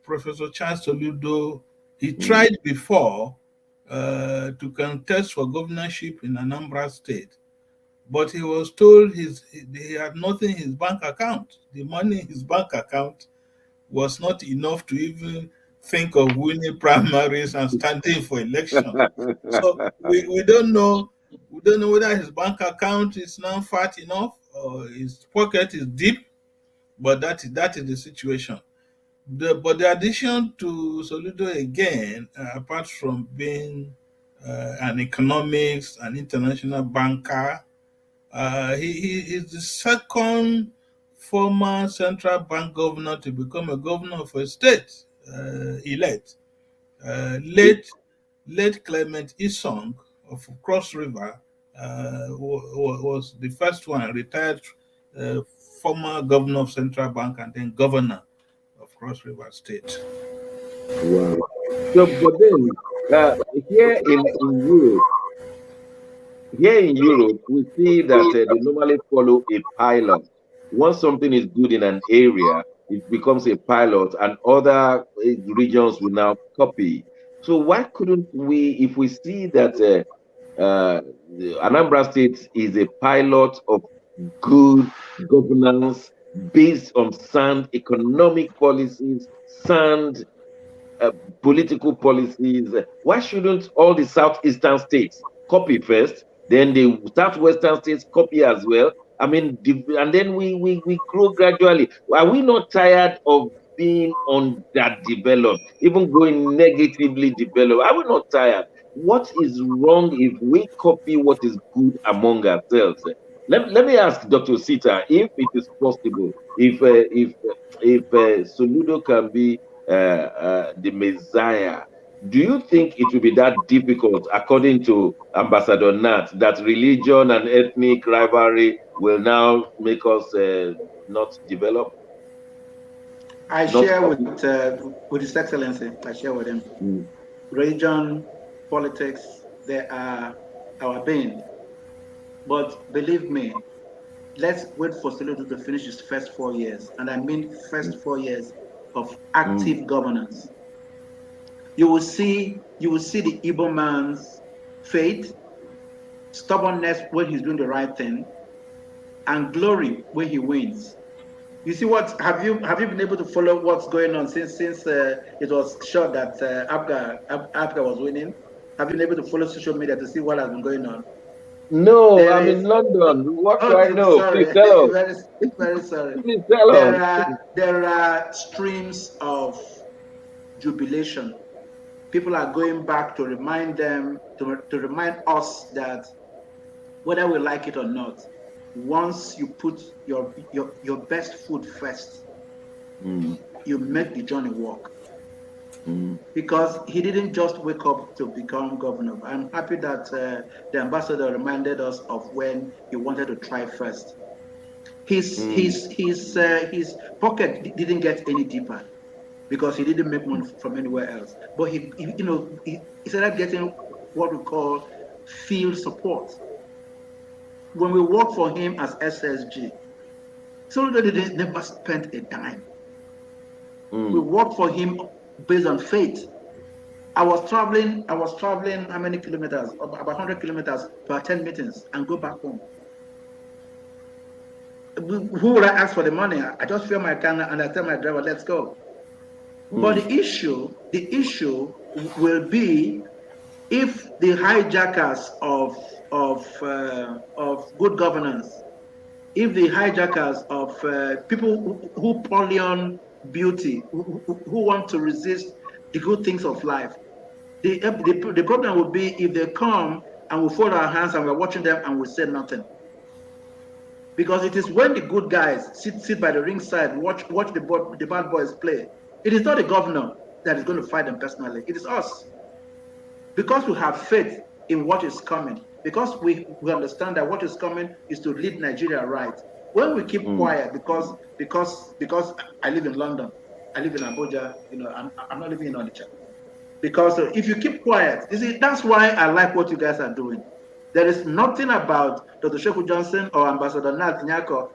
Professor Charles Soludo, he tried before to contest for governorship in Anambra State, but he was told he had nothing in his bank account. The money in his bank account was not enough to even think of winning primaries and standing for election. So we don't know whether his bank account is now fat enough or his pocket is deep, but that is the situation. But the addition to Soludo again, apart from being an economics, an international banker, he is the second former central bank governor to become a governor of a state elect. Late Clement Isong of Cross River was the first one, retired former governor of central bank and then governor of Cross River State. Wow. So, but then here in Europe, we see that they normally follow a pilot. Once something is good in an area, it becomes a pilot, and other regions will now copy. So why couldn't we, if we see that Anambra State is a pilot of good governance based on sound economic policies, sound political policies, why shouldn't all the southeastern states copy first, then the southwestern states copy as well? I mean, and then we grow gradually. Are we not tired of being underdeveloped, even going negatively developed? Are we not tired? What is wrong if we copy what is good among ourselves? Let me ask Dr. Sita if it is possible, if Soludo can be the Messiah. Do you think it will be that difficult, according to Ambassador Nat, that religion and ethnic rivalry will now make us not develop? I share with His Excellency. I share with him. Religion, politics, they are our bane. But believe me, let's wait for Soludo to finish his first 4 years, and I mean first 4 years of active governance. You will see the Igbo man's faith, stubbornness when he's doing the right thing, and glory when he wins. You see what? Have you been able to follow what's going on since it was shot that Abga was winning? Have you been able to follow social media to see what has been going on? No, I'm in London. What do I know? Sorry. Please tell us. Very sorry. Please tell us. There are streams of jubilation. People are going back to remind them, to remind us that whether we like it or not, once you put your best foot first, you make the journey work. Because he didn't just wake up to become governor. I'm happy that the ambassador reminded us of when he wanted to try first. His pocket didn't get any deeper because he didn't make money from anywhere else. But he started getting what we call field support. When we worked for him as SSG, so that they never spent a dime. We worked for him based on faith. I was traveling how many kilometers? About 100 kilometers to attend meetings and go back home. Who would I ask for the money? I just fill my car and I tell my driver, let's go. But the issue will be if the hijackers of good governance, if the hijackers of people who polion beauty, who want to resist the good things of life, the problem would be if they come and we fold our hands and we're watching them and we say nothing. Because it is when the good guys sit by the ringside, watch the bad boys play. It is not the governor that is going to fight them personally. It is us. Because we have faith in what is coming. Because we understand that what is coming is to lead Nigeria right. When we keep quiet, because I live in London, I live in Abuja, I'm not living in Onitsha. Because if you keep quiet, you see, that's why I like what you guys are doing. There is nothing about Dr. Sheku Johnson or Ambassador Nat Nyako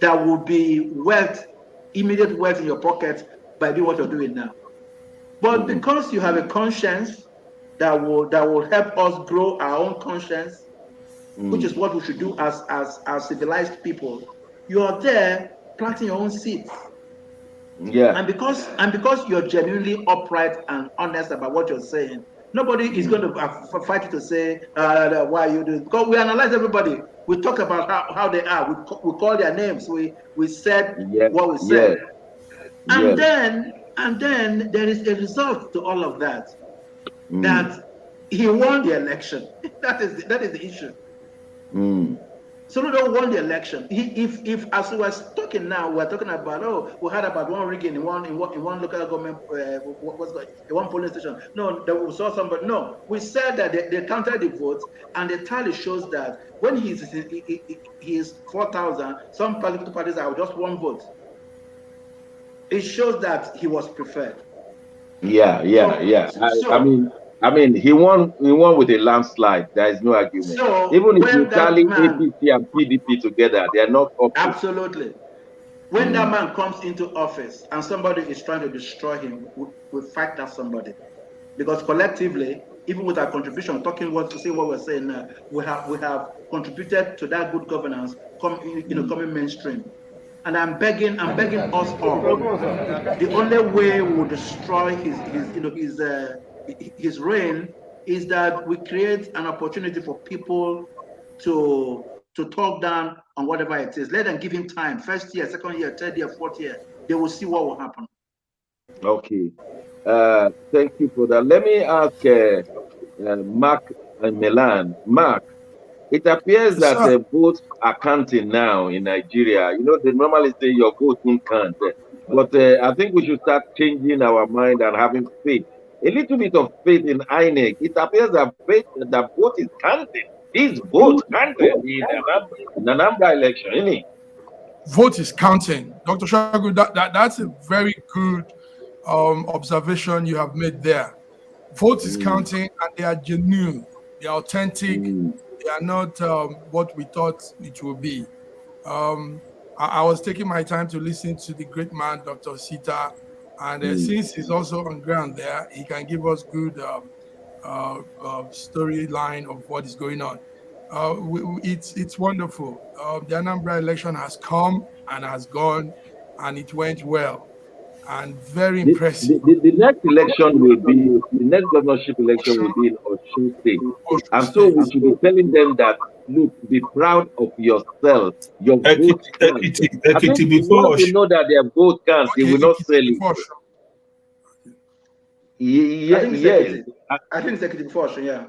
that will be immediate wealth in your pocket by doing what you're doing now. But because you have a conscience that will help us grow our own conscience, which is what we should do as civilized people, you are there planting your own seeds. Yeah. And because you're genuinely upright and honest about what you're saying, nobody is going to fight you to say, why you do it. Because we analyze everybody. We talk about how they are. We call their names. We said what we said. And then there is a result to all of that. That he won the election. That is the issue. Soludo won the election. If as we were talking now, we're talking about we had about one rigging in one local government one polling station. No, that we saw somebody. No, we said that they counted the votes and the tally shows that when he's 4,000, some political parties are just one vote. It shows that he was preferred. Yeah. I mean, he won with a landslide. There is no argument. So even if you tally APC and PDP together, they are not up. Absolutely. When that man comes into office and somebody is trying to destroy him, we fight that somebody. Because collectively, even with our contribution, talking what we're saying now, we have contributed to that good governance coming mainstream. And I'm begging us all. The only way we will destroy his reign is that we create an opportunity for people to talk down on whatever it is. Let them give him time. First year, second year, third year, fourth year. They will see what will happen. Okay. Thank you for that. Let me ask Mark and Milan. Mark, it appears that the votes are counting now in Nigeria. They normally say your vote won't count. But I think we should start changing our mind and having faith. A little bit of faith in INEC. It appears that faith that vote is counted. This vote counted in Anambra election, isn't it? Vote is counting. Dr. Shagu, that's a very good observation you have made there. Vote is counting, and they are genuine, they are authentic, they are not what we thought it would be. I was taking my time to listen to the great man, Dr. Sita, and since he's also on ground there, he can give us good storyline of what is going on. It's wonderful. The Anambra election has come and has gone, and it went well, and very impressive. The next election will be, the next governorship election will be in Osun State. And so we should be telling them that, look, be proud of yourself. Your vote counts. I think before you know that their vote counts, they will not sell it. Yes. I think executive function, yeah.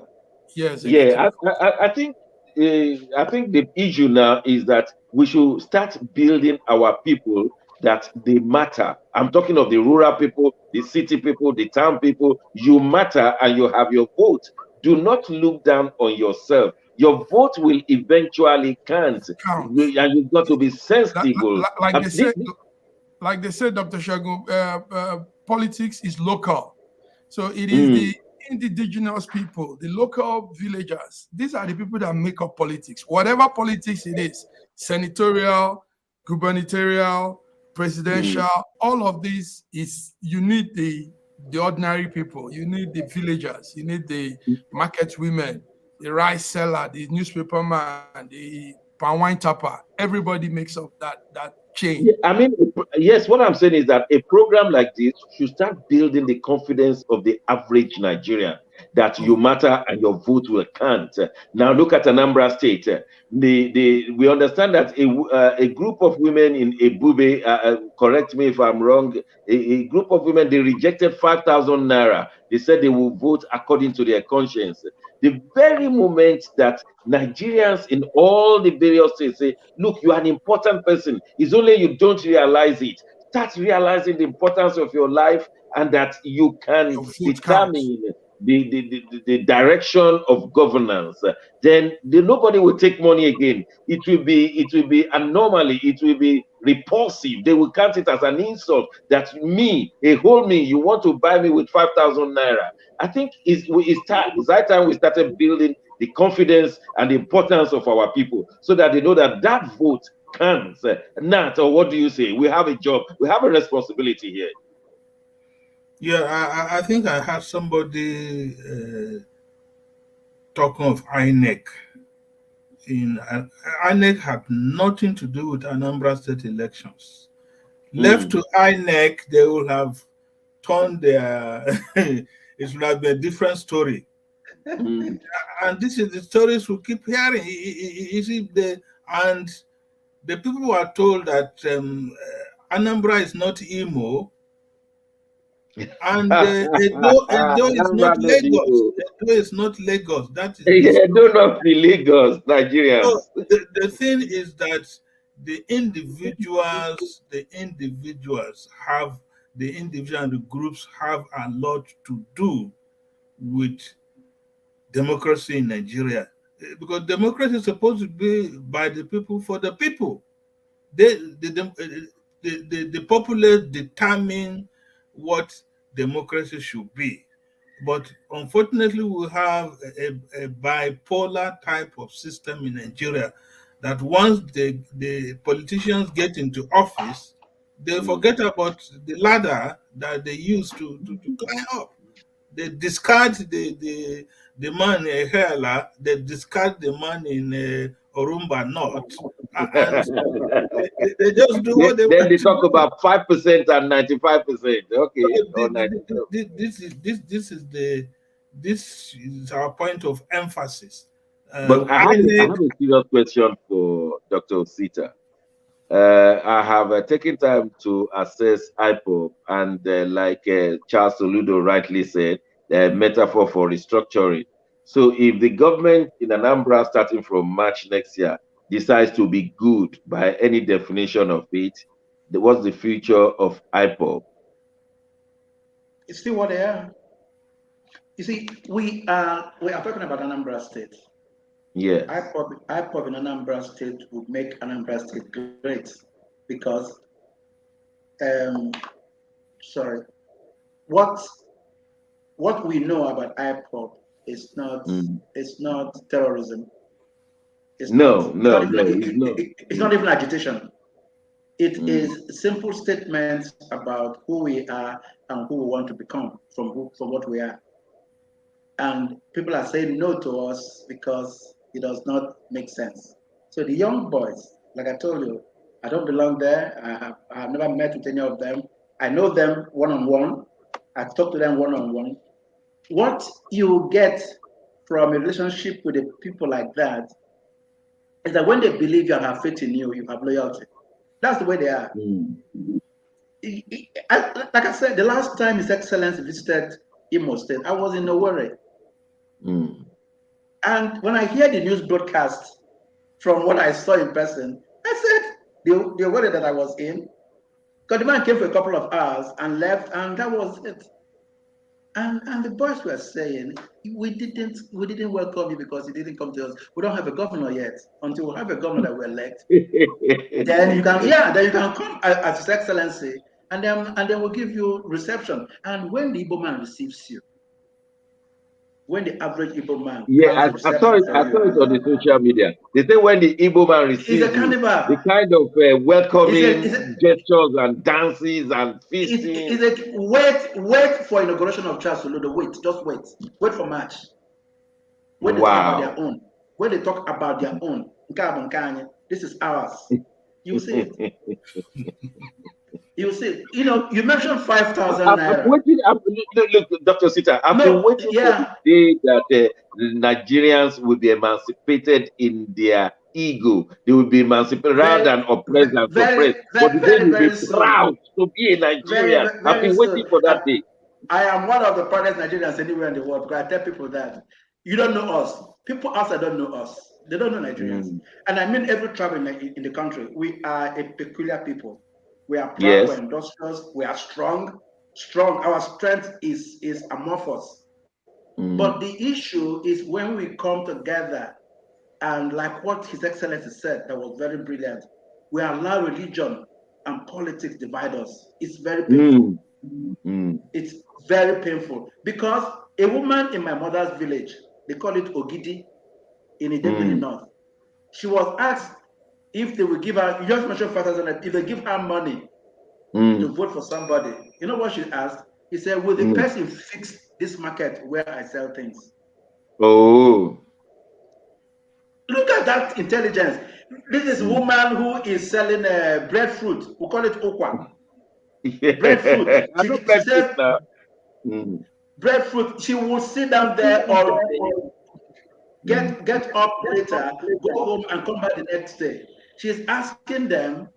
Yes. Yeah, I think the issue now is that we should start building our people that they matter. I'm talking of the rural people, the city people, the town people. You matter and you have your vote. Do not look down on yourself. Your vote will eventually count. And you've got to be sensible. Like they said, Dr. Shagun, politics is local. So it is the indigenous people, the local villagers. These are the people that make up politics. Whatever politics it is, senatorial, gubernatorial, presidential, all of this is, you need the ordinary people, you need the villagers, you need the market women, the rice seller, the newspaper man, the palm wine tapper. Everybody makes up that chain. Yeah, I mean, yes, what I'm saying is that a program like this should start building the confidence of the average Nigerian that you matter and your vote will count. Now look at Anambra State. We understand that a group of women in Ebube, correct me if I'm wrong, a group of women, they rejected 5,000 naira. They said they will vote according to their conscience. The very moment that Nigerians in all the various states say, look, you are an important person, it's only you don't realize it. Start realizing the importance of your life and that you can determine the direction of governance. Then nobody will take money again. It will be anomaly. It will be repulsive. They will count it as an insult that me, a whole me, you want to buy me with 5,000 naira. I think it's high time we started building the confidence and the importance of our people so that they know that that vote counts. Nat, or what do you say? We have a job. We have a responsibility here. Yeah, I think I had somebody talking of INEC. INEC had nothing to do with Anambra State elections. Left to INEC, they would have turned their... it would have been a different story. And this is the stories we keep hearing. And the people were told that Anambra is not Imo, and Edo is not Lagos. Edo is not Lagos. That is Edo not be Lagos, Nigerians. So the thing is that the individuals and the groups have a lot to do with democracy in Nigeria, because democracy is supposed to be by the people for the people. The populace determine what democracy should be. But unfortunately, we have a bipolar type of system in Nigeria that once the politicians get into office, they forget about the ladder that they used to climb up. They discard the man in Hela, they discard the man in Orumba North, and they just do what they want. Then they talk about 5% and 95%. Okay, this is our point of emphasis. But I have a serious question for Dr. Sita. I have taken time to assess IPOP, and like Charles Soludo rightly said, the metaphor for restructuring. So if the government in Anambra starting from March next year decides to be good by any definition of it, What's the future of IPOB? It's still what they are. You see, we are talking about Anambra State. Yeah. IPOB in Anambra State would make Anambra State great because, sorry, what we know about IPOB is not terrorism. It's not even agitation. It is simple statements about who we are and who we want to become from what we are. And people are saying no to us because it does not make sense. So the young boys, like I told you, I don't belong there. I have never met with any of them. I know them one-on-one. I talk to them one-on-one. What you get from a relationship with the people like that is that when they believe you and have faith in you, you have loyalty. That's the way they are. Like I said, the last time His Excellency visited Imo State, I was in Norway. And when I hear the news broadcast from what I saw in person, I said, the worry that I was in, because the man came for a couple of hours and left, and that was it. And the boys were saying, we didn't welcome you because he didn't come to us. We don't have a governor yet. Until we have a governor that we elect, then you can come as His Excellency, and then we'll give you reception. And when the Igbo man receives you, when the average Igbo man, I saw it on the social media. They say when the Igbo man receives you, the kind of welcoming gestures and dances and feasting. Wait for inauguration of Charles Soludo. Wait for March. When they talk about their own, when they talk about their own, this is ours. You see it. You see, you mentioned 5,000 naira. Look, Dr. Sita, I've been waiting for the day that the Nigerians will be emancipated in their ego. They will be emancipated rather than oppressed and suppressed. But the day will be proud to be a Nigerian. I've been waiting for that day. I am one of the proudest Nigerians anywhere in the world, because I tell people that you don't know us. People outside don't know us. They don't know Nigerians. And I mean every tribe in the country. We are a peculiar people. We are proud, we're industrious, we are strong. Our strength is amorphous. But the issue is when we come together, and like what His Excellency said, that was very brilliant, we allow religion and politics divide us. It's very painful. It's very painful. Because a woman in my mother's village, they call it Ogidi in Benin North, she was asked if they will give her, you just mentioned 5,000, if they give her money to vote for somebody, you know what she asked? He said, will the person fix this market where I sell things? Oh. Look at that intelligence. This is a woman who is selling breadfruit. We call it okwa. Breadfruit. She said, breadfruit. She will sit down there all day, get up later, go home and come back the next day. She's asking them,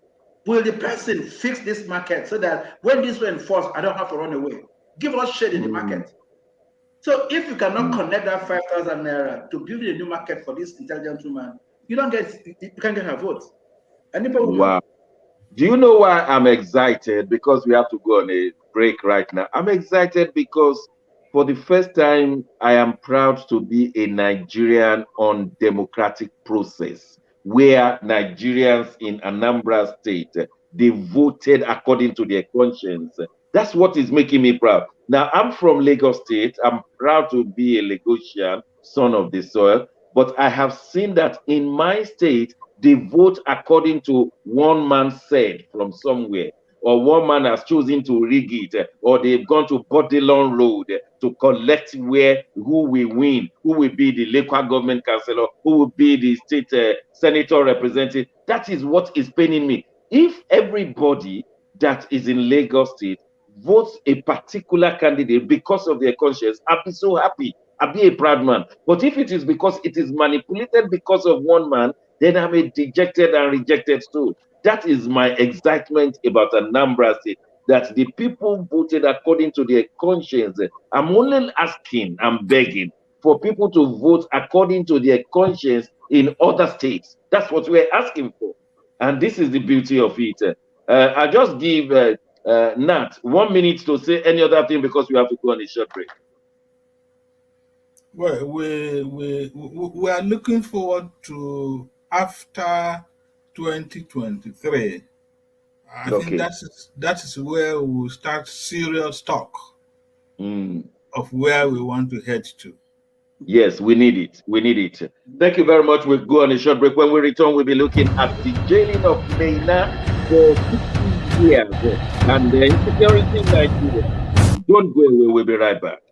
will the person fix this market so that when this were enforced, I don't have to run away? Give us shade in the market. So if you cannot connect that 5,000 naira to build a new market for this intelligent woman, you can't get her vote. Wow. Do you know why I'm excited? Because we have to go on a break right now. I'm excited because for the first time, I am proud to be a Nigerian on democratic process, where Nigerians in Anambra State, they voted according to their conscience. That's what is making me proud. Now, I'm from Lagos State. I'm proud to be a Lagosian, son of the soil. But I have seen that in my state, they vote according to one man said from somewhere, or one man has chosen to rig it, or they've gone to Bodilon Road to collect who will win, who will be the local government councillor, who will be the state senator representative. That is what is paining me. If everybody that is in Lagos State votes a particular candidate because of their conscience, I'll be so happy. I'll be a proud man. But if it is because it is manipulated because of one man, then I'm a dejected and rejected too. That is my excitement about Anambra State, that the people voted according to their conscience. I'm only asking, I'm begging for people to vote according to their conscience in other states. That's what we're asking for. And this is the beauty of it. I'll just give Nat 1 minute to say any other thing because we have to go on a short break. Well, we are looking forward to after 2023. I think that is where we will start serious talk of where we want to head to. Yes, we need it. We need it. Thank you very much. We'll go on a short break. When we return, we'll be looking at the jailing of Meina for 60 years and the insecurity in Nigeria. Don't go away. We'll be right back.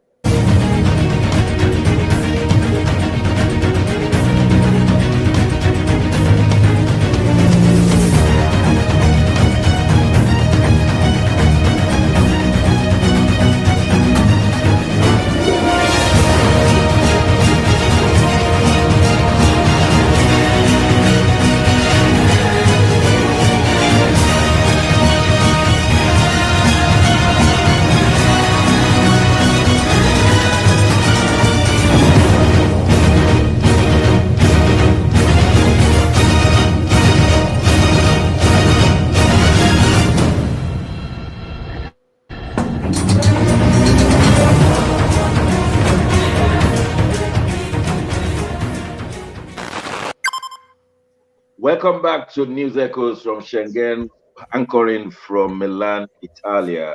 Welcome back to News Echoes from Schengen, anchoring from Milan, Italia.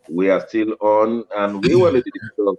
We are still on, and we want to discuss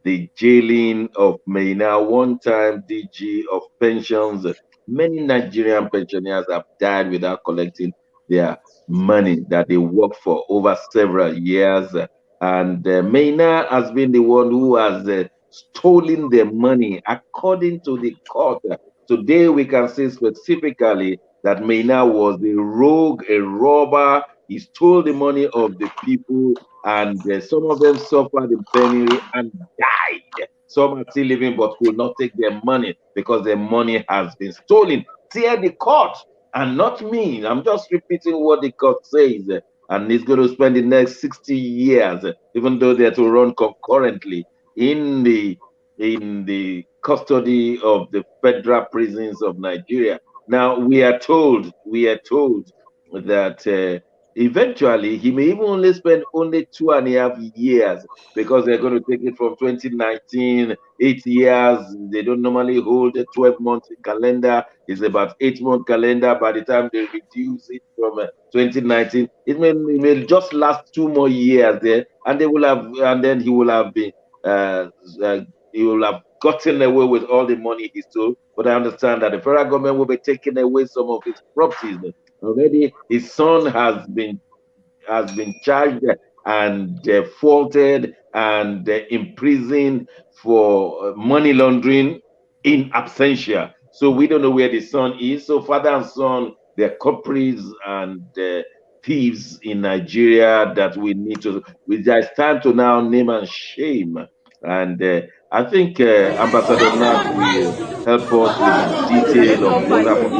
the jailing of Meina, one-time DG of pensions. Many Nigerian pensioners have died without collecting their money that they worked for over several years. And Meina has been the one who has stolen their money, according to the court. Today, we can say specifically that Meina was a rogue, a robber. He stole the money of the people, and some of them suffered in penury and died. Some are still living but could not take their money because their money has been stolen. Tear the court, and not me. I'm just repeating what the court says. And he's going to spend the next 60 years, even though they're to run concurrently, in the custody of the federal prisons of Nigeria. Now we are told that eventually he may even only spend only 2.5 years because they're going to take it from 2019, 8 years. They don't normally hold a 12-month calendar. It's about 8-month calendar. By the time they reduce it from 2019, it may just last 2 more years there, and then he will have been he will have gotten away with all the money he stole. But I understand that the federal government will be taking away some of his properties. Already, his son has been charged and faulted and imprisoned for money laundering in absentia. So we don't know where the son is. So father and son, they're culprits and thieves in Nigeria that we need to. It's time to now name and shame. And I think Ambassador Nat will help us with the detail of what happened.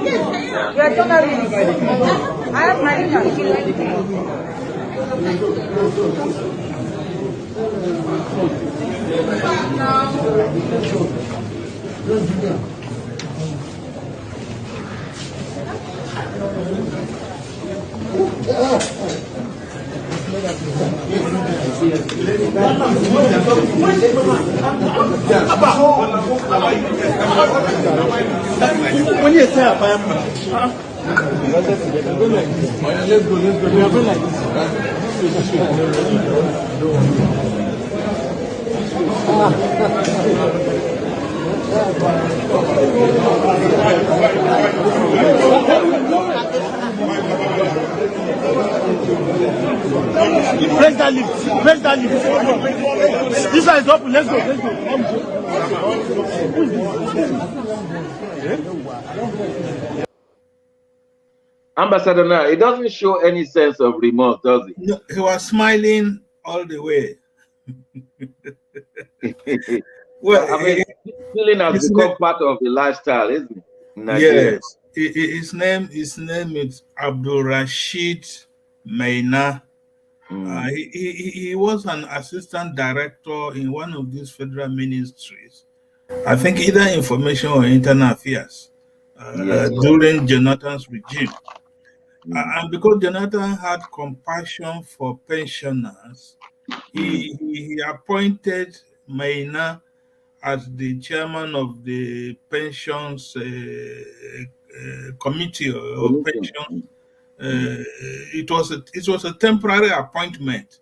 When you say let's go. We are going like Press that lift. This one is open. Let's go. Ambassador, now it doesn't show any sense of remorse, does it? No, he was smiling all the way. Well, I mean, stealing has become part of the lifestyle, isn't it? Nigeria. Yes, his name is Abdul Rashid Meina. He was an assistant director in one of these federal ministries. I think either information or internal affairs during Jonathan's regime. And because Jonathan had compassion for pensioners, he appointed Maina as the chairman of the pensions committee or pension. It was a temporary appointment,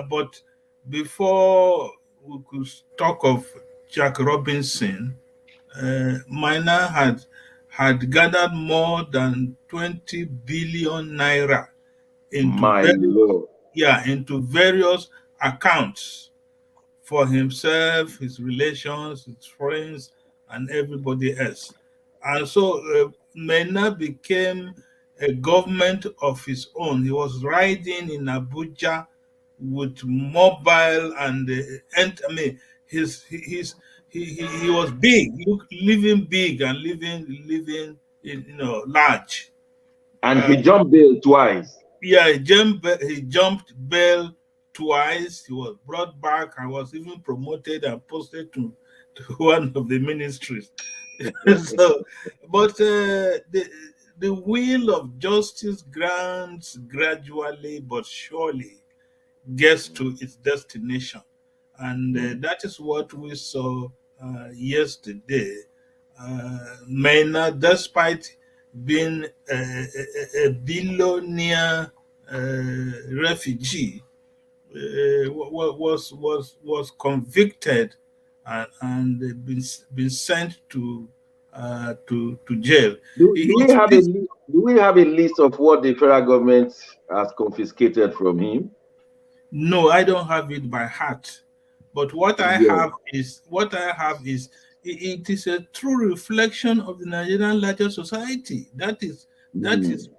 but before we could talk of Jack Robinson, Maina had gathered more than 20 billion naira into into various accounts for himself, his relations, his friends, and everybody else. And so Mena became a government of his own. He was riding in Abuja with mobile and I mean, he was big, living big and living large. And he jumped bail twice. Yeah, he jumped bail twice. He was brought back and was even promoted and posted to one of the ministries. So, but the wheel of justice grants gradually but surely gets to its destination, and that is what we saw yesterday. Mena, despite being a billionaire refugee, was convicted and been sent to jail. Do we have a list of what the federal government has confiscated from him? No, I don't have it by heart. But what I have is it is a true reflection of the Nigerian larger society. That is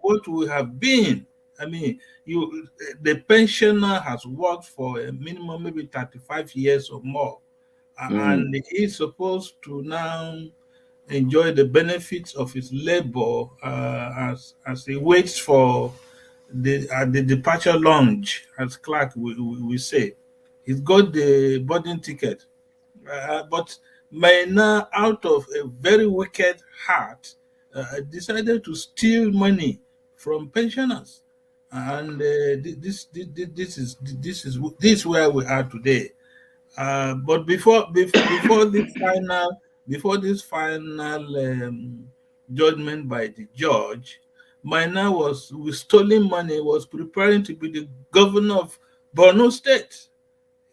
what we have been. I mean, the pensioner has worked for a minimum maybe 35 years or more, and he is supposed to now enjoy the benefits of his labor as he waits for the departure lounge, as Clark we say. He's got the boarding ticket, but Maina, out of a very wicked heart, decided to steal money from pensioners, and this is where we are today. But before this final judgment by the judge, Maina was, with stolen money, was preparing to be the governor of Borno State.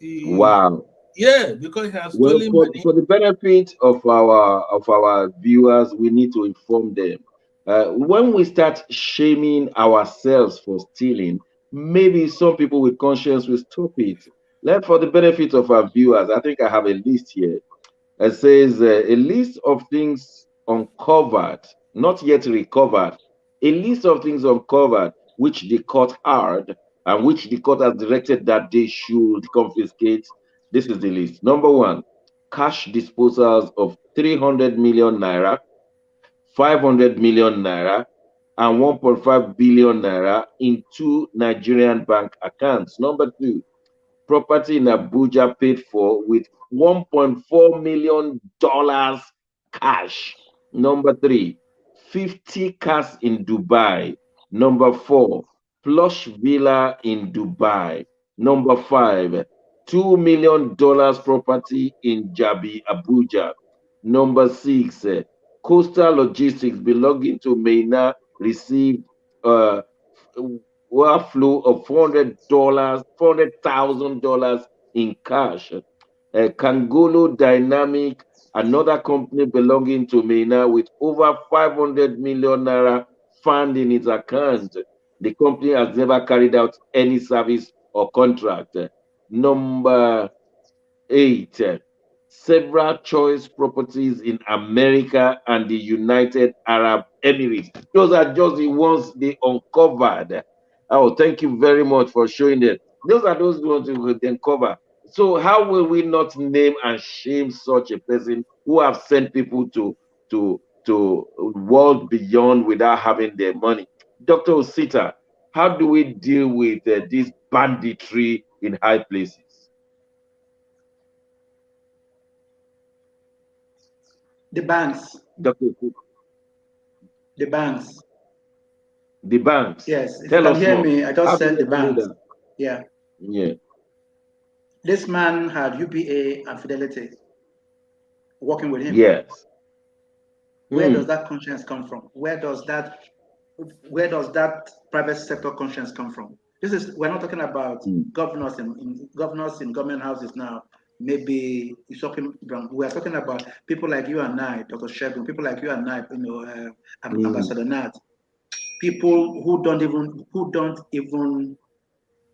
Wow. Yeah, because he has stolen money. For the benefit of our viewers, we need to inform them. When we start shaming ourselves for stealing, maybe some people with conscience will stop it. For the benefit of our viewers, I think I have a list here. It says a list of things uncovered, not yet recovered. A list of things uncovered which the court heard and which the court has directed that they should confiscate. This is the list. Number one, cash disposals of 300 million naira, 500 million naira, and 1.5 billion naira in two Nigerian bank accounts. Number two, property in Abuja paid for with $1.4 million cash. Number three, 50 cars in Dubai. Number four, plush villa in Dubai. Number five, $2 million property in Jabi, Abuja. Number six, coastal logistics belonging to Maina received flow of $400,000 in cash. Kangolo Dynamic, another company belonging to Maina with over 500 million naira fund in its account. The company has never carried out any service or contract. Number eight, several choice properties in America and the United Arab Emirates. Those are just the ones they uncovered. Oh, thank you very much for showing them. Those are those ones we will then cover. So how will we not name and shame such a person who have sent people to world beyond without having their money? Dr. Osita, how do we deal with this banditry in high places? The banks. Dr. The banks. The banks. Yes, if Tell you can us hear more. me, I just said the banks. That? Yeah. Yeah. This man had UBA and Fidelity working with him. Yes. Where does that conscience come from? Where does that private sector conscience come from? We're not talking about governors in government houses now. Maybe you're talking. We're talking about people like you and I, Dr. Shegun, people like you and I, Ambassador Nat, people who don't even.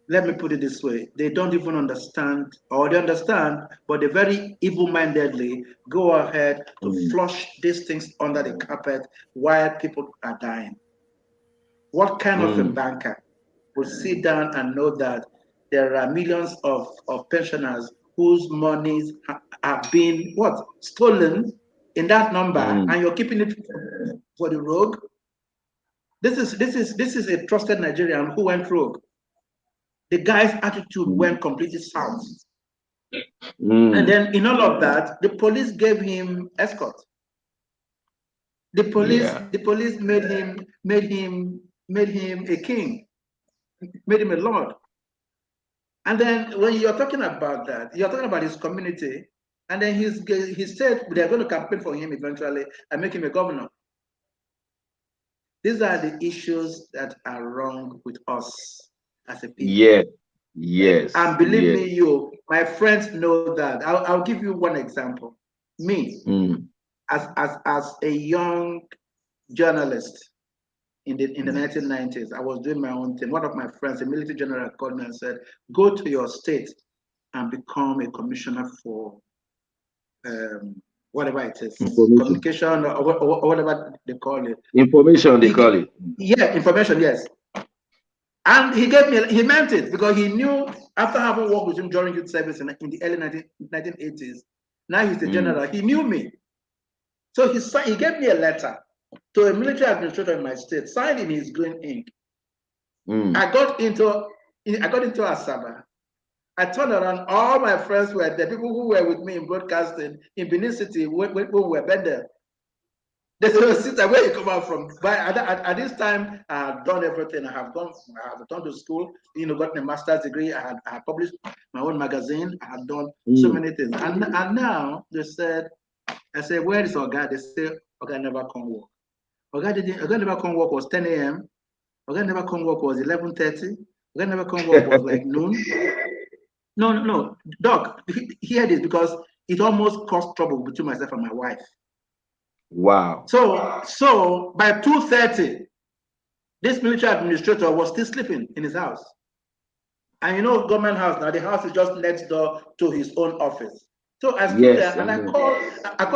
Let me put it this way: they don't even understand, or they understand, but they very evil-mindedly go ahead to flush these things under the carpet while people are dying. What kind of a banker will sit down and know that there are millions of pensioners whose monies have been stolen in that number, and you're keeping it for the rogue? This is a trusted Nigerian who went rogue. The guy's attitude went completely south. And then in all of that, the police gave him escort. The police made him a king, made him a lord. And then when you're talking about that, you're talking about his community, and then he said they're going to campaign for him eventually and make him a governor. These are the issues that are wrong with us as a people. Yes. And believe me, my friends know that. I'll give you one example. Me, as a young journalist in the 1990s, I was doing my own thing. One of my friends, a military general, called me and said, "Go to your state and become a commissioner for whatever it is, communication or whatever they call it." Information, they call it. Yeah, information, yes. And he meant it, because he knew, after having worked with him during youth service in the early 1980s, now he's the general, he knew me. So he gave me a letter to a military administrator in my state, signed in his green ink. I got into Asaba. I turned around, all my friends were there, people who were with me in broadcasting in Benin City, when we were there. They said, "Sister, where you come out from?" But at this time, I had done everything. I have gone to school, gotten a master's degree. I had published my own magazine. I had done so many things. And now they said, I said, "Where is Oga?" They say, "Oga never come work." Oga never come work was 10 a.m. Oga never come work was 11:30. Oga never come work was like noon. No, Doc, hear this, because it almost caused trouble between myself and my wife. Wow. So by 2:30, this military administrator was still sleeping in his house. And government house now, the house is just next door to his own office. So I stood there and I called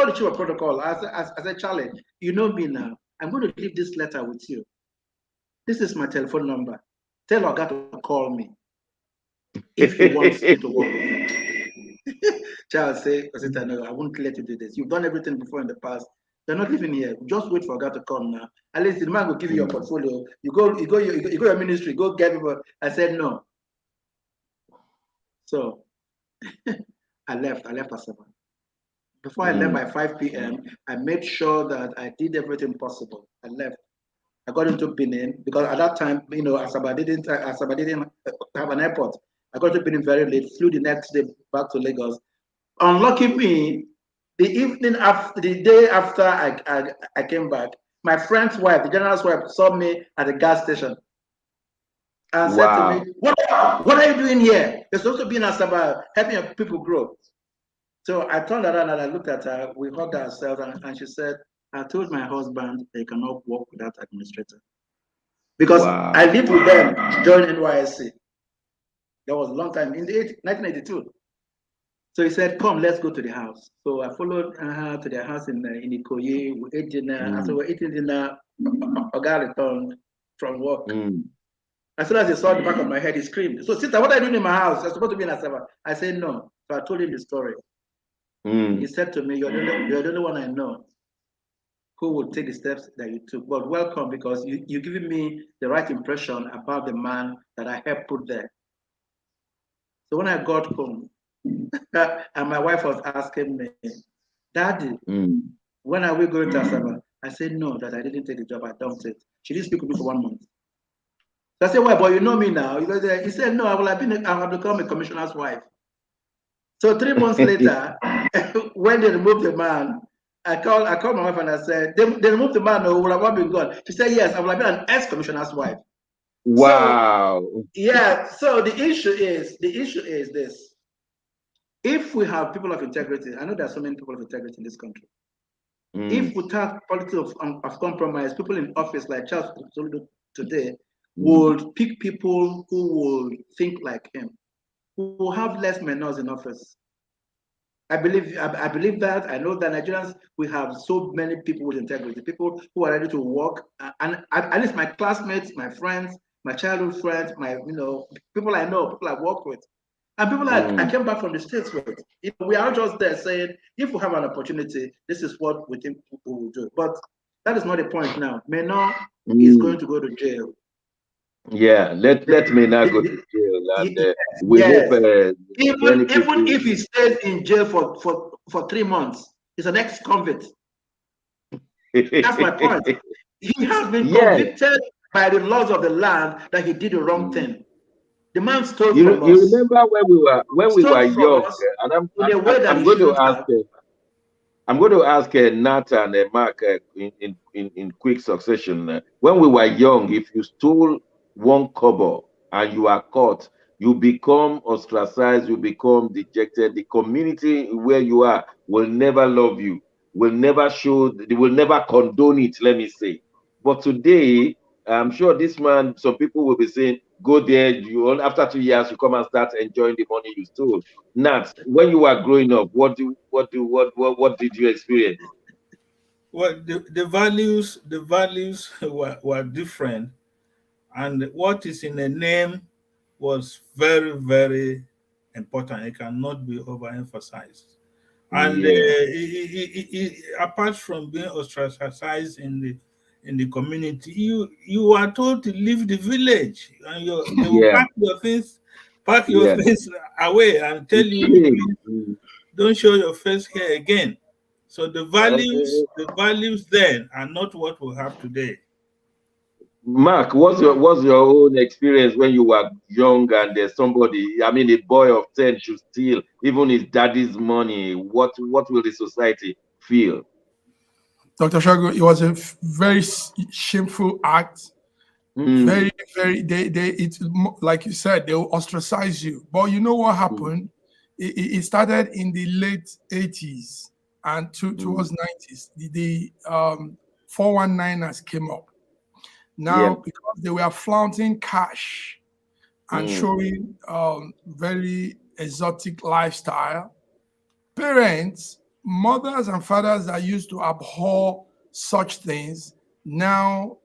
the chief of protocol. I said, "Charlie, you know me now. I'm going to leave this letter with you. This is my telephone number. Tell Oga to call me if he wants me to work with him." Charles said, "No, I won't let you do this. You've done everything before in the past. They're not living here. Just wait for God to come now. At least the man will give you your portfolio. You go your ministry, go get people." I said no. So I left Asaba. Before I left by 5 p.m., I made sure that I did everything possible. I left. I got into Benin, because at that time, Asaba didn't have an airport. I got to Benin very late, flew the next day back to Lagos. Unlucky me, the day after I came back, my friend's wife, the general's wife, saw me at the gas station and said to me, what are you doing here? You're supposed to be in Asaba, helping people grow." So I turned around and I looked at her, we hugged ourselves, and she said, "I told my husband they cannot work without administrator." Because I lived with them during NYSC. That was a long time, in 1982. So he said, "Come, let's go to the house." So I followed her to their house in Ikoyi. We ate dinner. As we were eating dinner, Oga returned from work. As soon as he saw the back of my head, he screamed, "So, sister, what are you doing in my house? You're supposed to be in Asaba." I said, "No." So I told him the story. He said to me, you're the only one I know who will take the steps that you took. But welcome, because you're giving me the right impression about the man that I helped put there." So when I got home, and my wife was asking me, "Daddy, when are we going to Asaba?" I said, "No, that I didn't take the job. I dumped it." She didn't speak with me for 1 month. So I said, "Why, boy? You know me now?" He said, "No, I have become a commissioner's wife." So 3 months later, when they removed the man, I called my wife and I said, "They removed the man, or would have been gone?" She said, "Yes, I would have been an ex-commissioner's wife." Wow. So, yeah. So the issue is this: if we have people of integrity, I know there are so many people of integrity in this country. If we have politics of compromise, people in office like Charles Odili today would pick people who will think like him, who will have less menors in office. I believe that. I know that Nigerians, we have so many people with integrity, people who are ready to work, and at least my classmates, my friends, my childhood friends, people I know, people I work with, and people I came back from the States with. We are just there saying, if we have an opportunity, this is what we think we will do. But that is not the point now. Menor is going to go to jail. Yeah, let me now go to jail, and we hope. Even if he stays in jail for 3 months, he's an ex-convict. That's my point. He has been convicted by the laws of the land that he did the wrong thing. The man stole from us. You remember when we were young, and I'm going to ask Nat and Mark in quick succession. When we were young, if you stole 1 kobo and you are caught, you become ostracized, you become dejected. The community where you are will never love you, will never they will never condone it, let me say. But today, I'm sure this man, some people will be saying, go there, after 2 years, you come and start enjoying the money you stole. Nat, when you were growing up, what did you experience? Well, the values were different, and what is in a name was very, very important. It cannot be overemphasized. And apart from being ostracized in the community, you are told to leave the village, and they will pack your things away and tell you, don't show your face here again. So the values then are not what we have today. Mark, what's your own experience when you were young and there's somebody, I mean, a boy of 10 should steal even his daddy's money? What will the society feel? Dr. Shago, it was a very shameful act. Very, very, it's like you said, they will ostracize you. But you know what happened? It started in the late 80s and towards 90s. The 419ers came up. Now, because they were flaunting cash and showing very exotic lifestyle, parents, mothers and fathers that used to abhor such things, now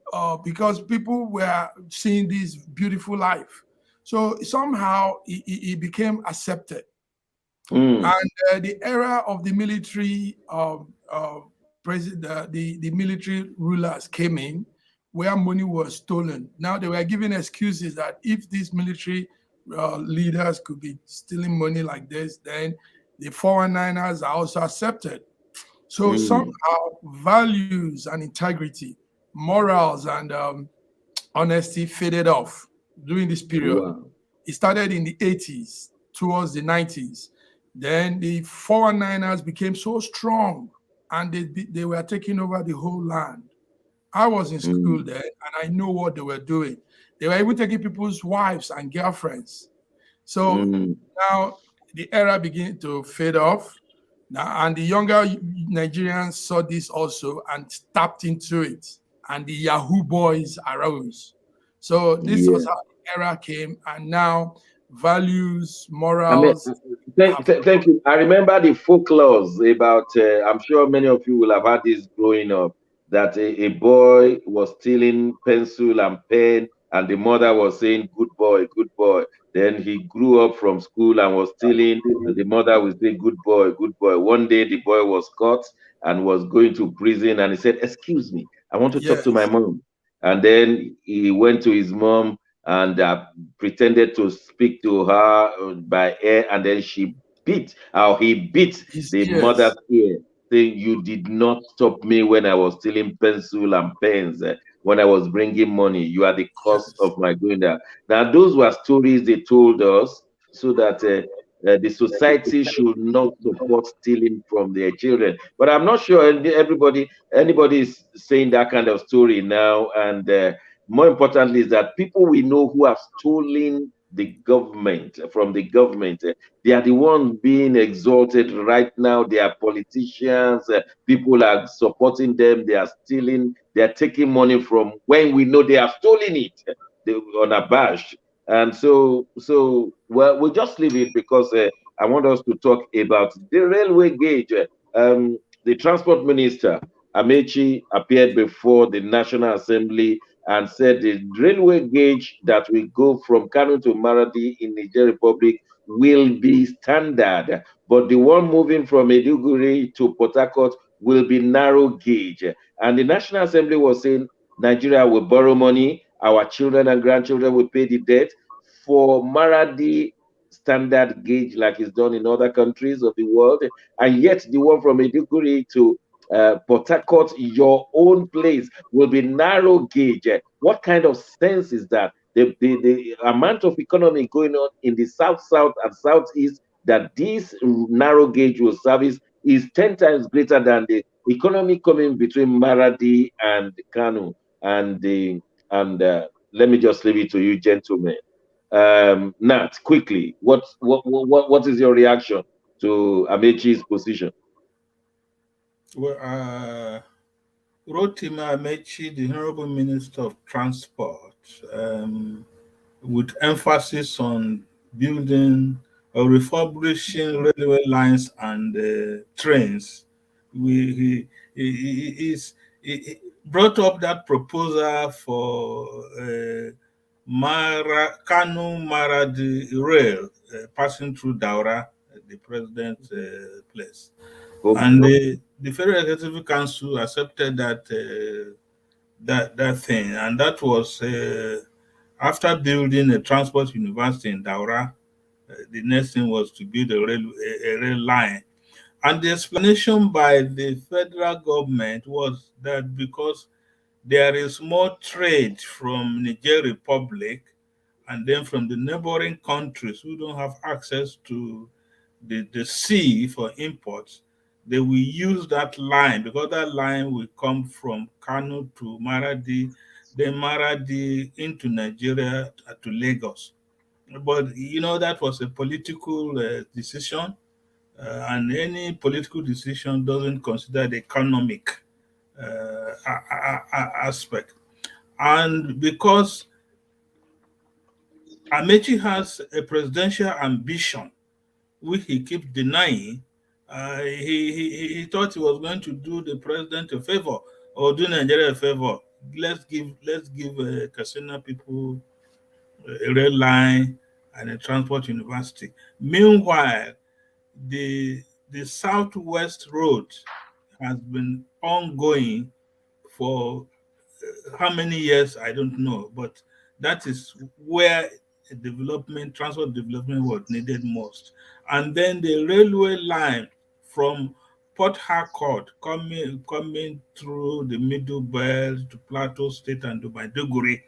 because people were seeing this beautiful life, so somehow it became accepted. And the era of the military the military rulers came in, where money was stolen. Now they were giving excuses that if these military leaders could be stealing money like this, then the 419ers are also accepted. So somehow values and integrity, morals and honesty faded off during this period. Wow. It started in the 80s, towards the 90s. Then the 419ers became so strong, and they were taking over the whole land. I was in school then, and I know what they were doing. They were even taking people's wives and girlfriends. So now the era began to fade off. Now, and the younger Nigerians saw this also and tapped into it, and the Yahoo boys arose. So this was how the era came, and now values, morals. Thank you. I remember the folklores about, I'm sure many of you will have had this growing up, that a boy was stealing pencil and pen, and the mother was saying, good boy, good boy. Then he grew up from school and was stealing, and the mother would say, good boy, good boy. One day the boy was caught and was going to prison, and he said, excuse me, I want to talk to my mom. And then he went to his mom and pretended to speak to her by ear, and then he beat the mother's ear, saying, you did not stop me when I was stealing pencil and pens. when I was bringing money. You are the cause of my going there. Now, those were stories they told us so that the society should not support stealing from their children. But I'm not sure anybody is saying that kind of story now. And more importantly, is that people we know who have stolen the government from the government, they are the ones being exalted right now. They are politicians. People are supporting them. They are stealing. They are taking money from when we know they have stolen it. They unabashed. And so well, we'll just leave it because I want us to talk about the railway gauge. The transport minister Amechi appeared before the National Assembly and said the railway gauge that will go from Kano to Maradi in Niger Republic will be standard, but the one moving from Maiduguri to Port Harcourt will be narrow gauge. And the National Assembly was saying Nigeria will borrow money, our children and grandchildren will pay the debt. For Maradi, standard gauge like it's done in other countries of the world, and yet the one from Maiduguri to Port Harcourt, your own place, will be narrow gauge. What kind of sense is that? The amount of economy going on in the south, and southeast that this narrow gauge will service is 10 times greater than the economy coming between Maradi and Kanu. And let me just leave it to you, gentlemen. Nat, quickly, what is your reaction to Amechi's position? Well, Rotimi Amechi, the Honorable Minister of Transport, with emphasis on building or refurbishing railway lines and trains, he brought up that proposal for Kanu Maradi rail passing through Daura, the president's place. Okay. And the Federal Executive Council accepted that that thing, and that was after building a transport university in Daura. The next thing was to build a rail line, and the explanation by the federal government was that because there is more trade from Niger Republic and then from the neighboring countries who don't have access to the sea for imports, they will use that line because that line will come from Kano to Maradi, then Maradi into Nigeria to Lagos. But that was a political decision, and any political decision doesn't consider the economic aspect. And because Amechi has a presidential ambition, which he keeps denying, he thought he was going to do the president a favor or do Nigeria a favor. Let's give Katsina people a rail line and a transport university. Meanwhile, the Southwest Road has been ongoing for how many years I don't know, but that is where transport development was needed most. And then the railway line from Port Harcourt coming through the Middle Belt to Plateau State and to Maiduguri,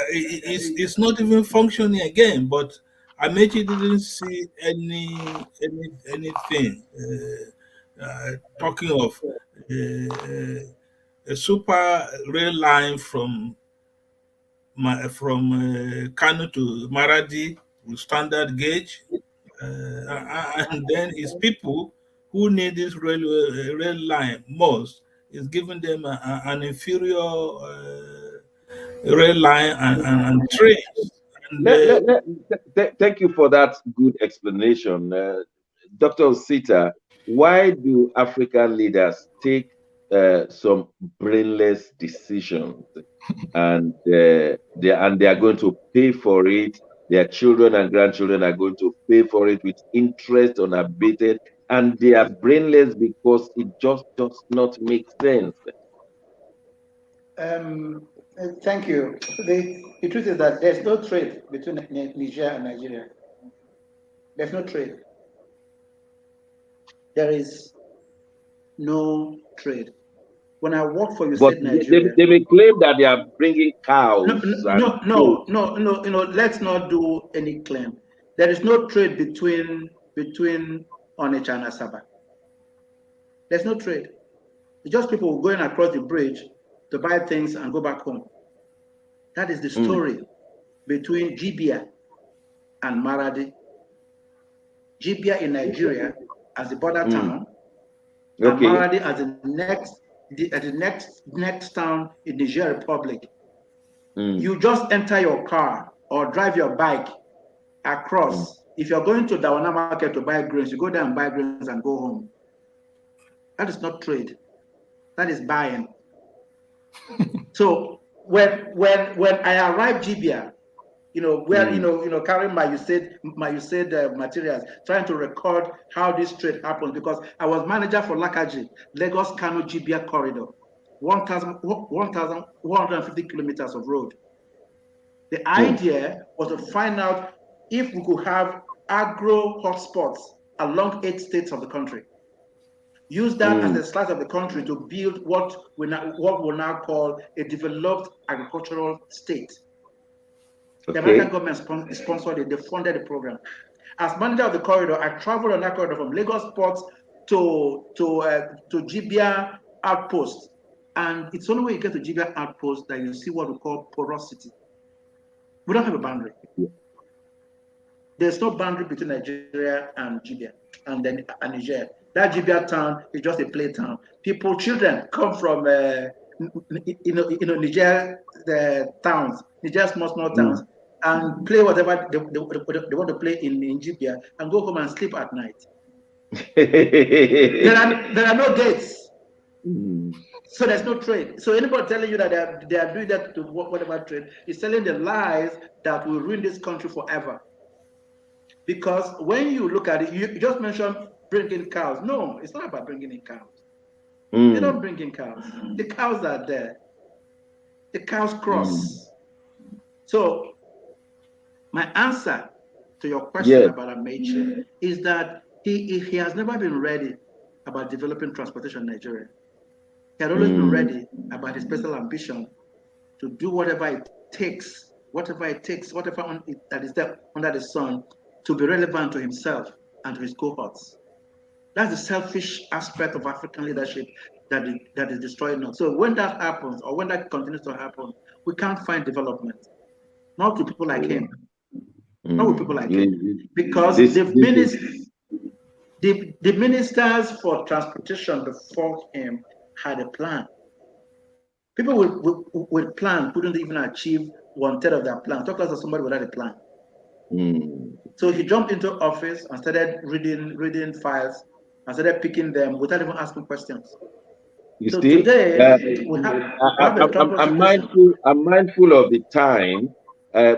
it's not even functioning again. But Amechi didn't see anything. Talking of a super rail line from Kano to Maradi with standard gauge, and then his people who need this rail line most is giving them an inferior rail line and trains. Thank you for that good explanation, Dr. Osita. Why do African leaders take some brainless decisions and they are going to pay for it? Their children and grandchildren are going to pay for it with interest unabated, and they are brainless because it just does not make sense. Thank you. The truth is that there's no trade between Niger and Nigeria. There's no trade. There is no trade. when I worked for you, But said Nigeria. they may claim that they are bringing cows. No. Let's not do any claim. There is no trade between Onitsha and Asaba. There's no trade. It's just people going across the bridge to buy things and go back home. That is the story between Gambia and Maradi. Gambia in Nigeria as the border town, and Maradi as the next town in the Niger Republic. You just enter your car or drive your bike across. If you're going to Dawana market to buy grains, you go there and buy grains and go home. That is not trade. That is buying. So when I arrived Gambia, carrying my materials, trying to record how this trade happened, because I was manager for Lakaji, Lagos Kano Gambia corridor, 1,150 kilometers of road. The idea was to find out if we could have agro hotspots along 8 states of the country. Use that as a slice of the country to build what we now call a developed agricultural state. The American government sponsored it, they funded the program. As manager of the corridor, I traveled on that corridor from Lagos Port to Gambia Outpost. And it's only when you get to Gambia Outpost that you see what we call porosity. We don't have a boundary. There's no boundary between Nigeria and Gambia and Niger. That Gambia town is just a play town. Children come from Niger towns, Niger small towns, and play whatever they want to play in Gambia and go home and sleep at night. There are no gates. So there's no trade. So anybody telling you that they are doing that to whatever trade is telling the lies that will ruin this country forever. Because when you look at it, you just mentioned bringing cows. No, it's not about bringing in cows. They don't bring in cows. The cows are there. The cows cross. So my answer to your question about Amechi is that he has never been ready about developing transportation in Nigeria. He had always been ready about his personal ambition to do whatever it takes that is there under the sun to be relevant to himself and to his cohorts. That's the selfish aspect of African leadership that is destroying us. So when that happens, or when that continues to happen, we can't find development. Not with people like him. Not with people like him. Because the ministers for transportation before him had a plan. People with plan couldn't even achieve 1/3 of their plan. Talk to us of somebody without a plan. So he jumped into office and started reading files and started picking them without even asking questions. Today, I'm mindful of the time,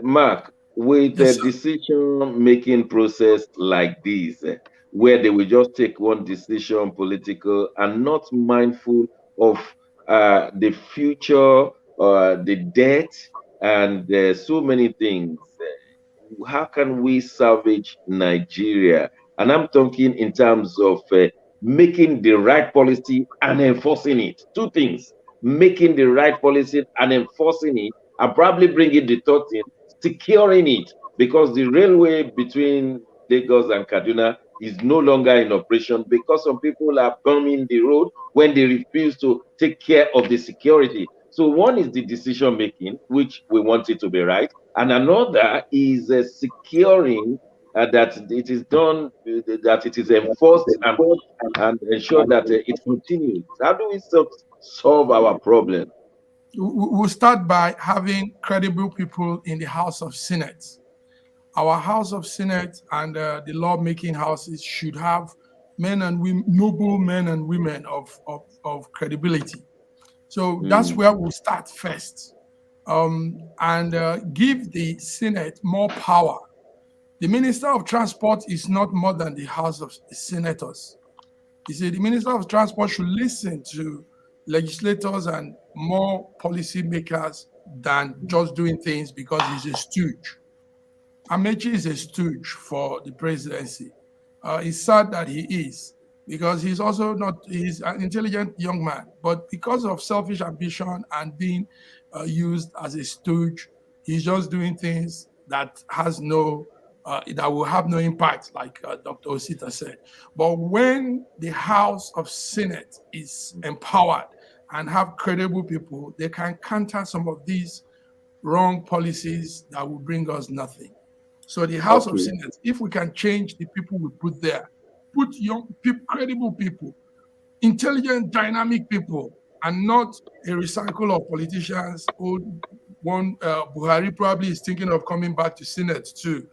Mark, with the decision-making process like this, where they will just take one decision, political, and not mindful of the future, the debt, and so many things. How can we salvage Nigeria? And I'm talking in terms of making the right policy and enforcing it. Two things: making the right policy and enforcing it, and probably bringing the third thing, securing it, because the railway between Lagos and Kaduna is no longer in operation because some people are bombing the road when they refuse to take care of the security. So one is the decision making, which we want it to be right, and another is securing that it is done, that it is enforced and ensure that it continues. How do we solve our problem? We'll start by having credible people in the House of Senate. Our House of Senate and the lawmaking houses should have men and women, noble men and women of credibility. So that's where we'll start first, and give the Senate more power. The Minister of Transport is not more than the House of Senators. You see, the Minister of Transport should listen to legislators and more policymakers than just doing things because he's a stooge. Amechi is a stooge for the presidency. It's sad that he is. because he's an intelligent young man, but because of selfish ambition and being used as a stooge, he's just doing things that has that will have no impact, like Dr. Osita said. But when the House of Senate is empowered and have credible people, they can counter some of these wrong policies that will bring us nothing. So the House of Senate, if we can change the people we put there, put young people, credible people, intelligent, dynamic people, and not a recycle of politicians. Buhari probably is thinking of coming back to Senate too.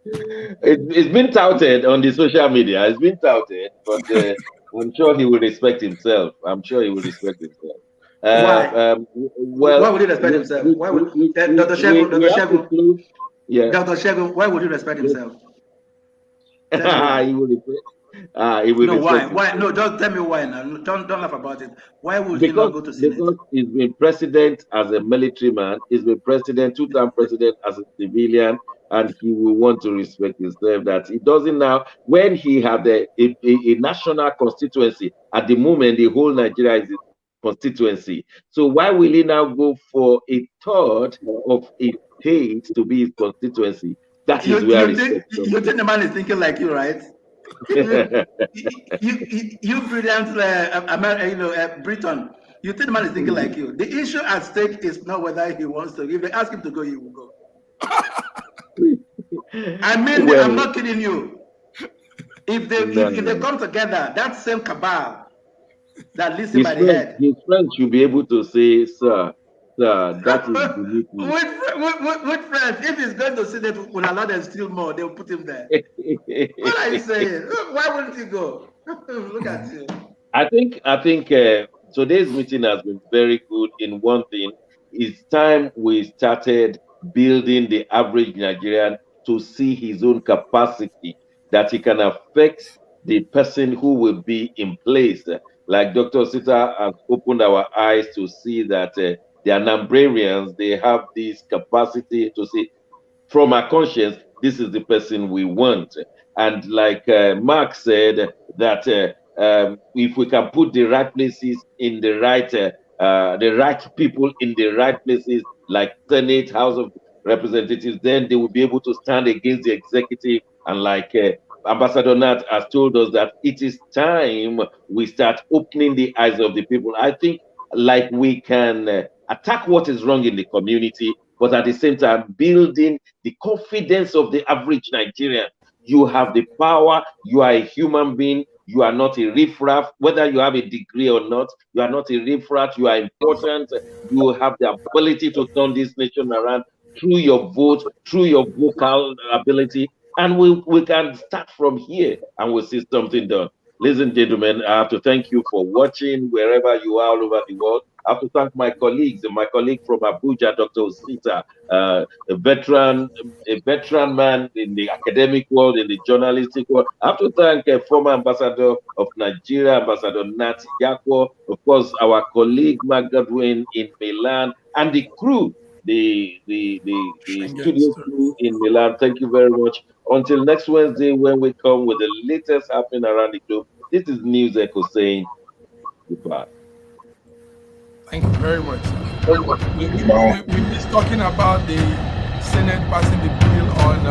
It's been touted on the social media. It's been touted, but I'm sure he will respect himself. Why? Well, why would he respect himself? Why would Dr. Shegun? Yeah. Dr. Shegun, why would he respect himself? He will respect. No, why? Why? No, don't tell me why now. Don't laugh about it. Why would he not go to Senate? Because he's been president as a military man. He's been president, two-term president as a civilian, and he will want to respect himself. That he doesn't now. When he had a national constituency, at the moment the whole Nigeria is his constituency. So why will he now go for a third of a state to be his constituency? That is where you think the man is thinking like you, right? you brilliant, Britain. You think the man is thinking like you. The issue at stake is not whether he wants to. If they ask him to go, he will go. I mean, well, I'm not kidding you. If they come together, that same cabal that leads him by the head. His friends should be able to say, sir, that is with friends, if he's going to see that will allow them steal more, they'll put him there. What are you saying? Why wouldn't he go? Look at you. I think today's meeting has been very good in one thing. It's time we started building the average Nigerian to see his own capacity, that he can affect the person who will be in place. Like Dr. Sita has opened our eyes to see that the Anambrarians, they have this capacity to see from our conscience, this is the person we want. And like Mark said, that if we can put the right places in the right people in the right places, like Senate, House of Representatives, then they will be able to stand against the executive. And like Ambassador Nat has told us, that it is time we start opening the eyes of the people. I think like we can attack what is wrong in the community, but at the same time building the confidence of the average Nigerian. You have the power, you are a human being, you are not a riffraff, whether you have a degree or not, you are not a riffraff, you are important, you have the ability to turn this nation around through your vote, through your vocal ability, and we can start from here and we'll see something done. Ladies and gentlemen, I have to thank you for watching wherever you are all over the world. I have to thank my colleagues, and my colleague from Abuja, Dr. Osita, a veteran man in the academic world, in the journalistic world. I have to thank former ambassador of Nigeria, Ambassador Nat Yakwo, of course, our colleague Margaret Wayne in Milan, and the crew, the studio crew in Milan. Thank you very much. Until next Wednesday, when we come with the latest happening around the globe, this is News Echo saying goodbye. Thank you very much. We're just talking about the Senate passing the bill on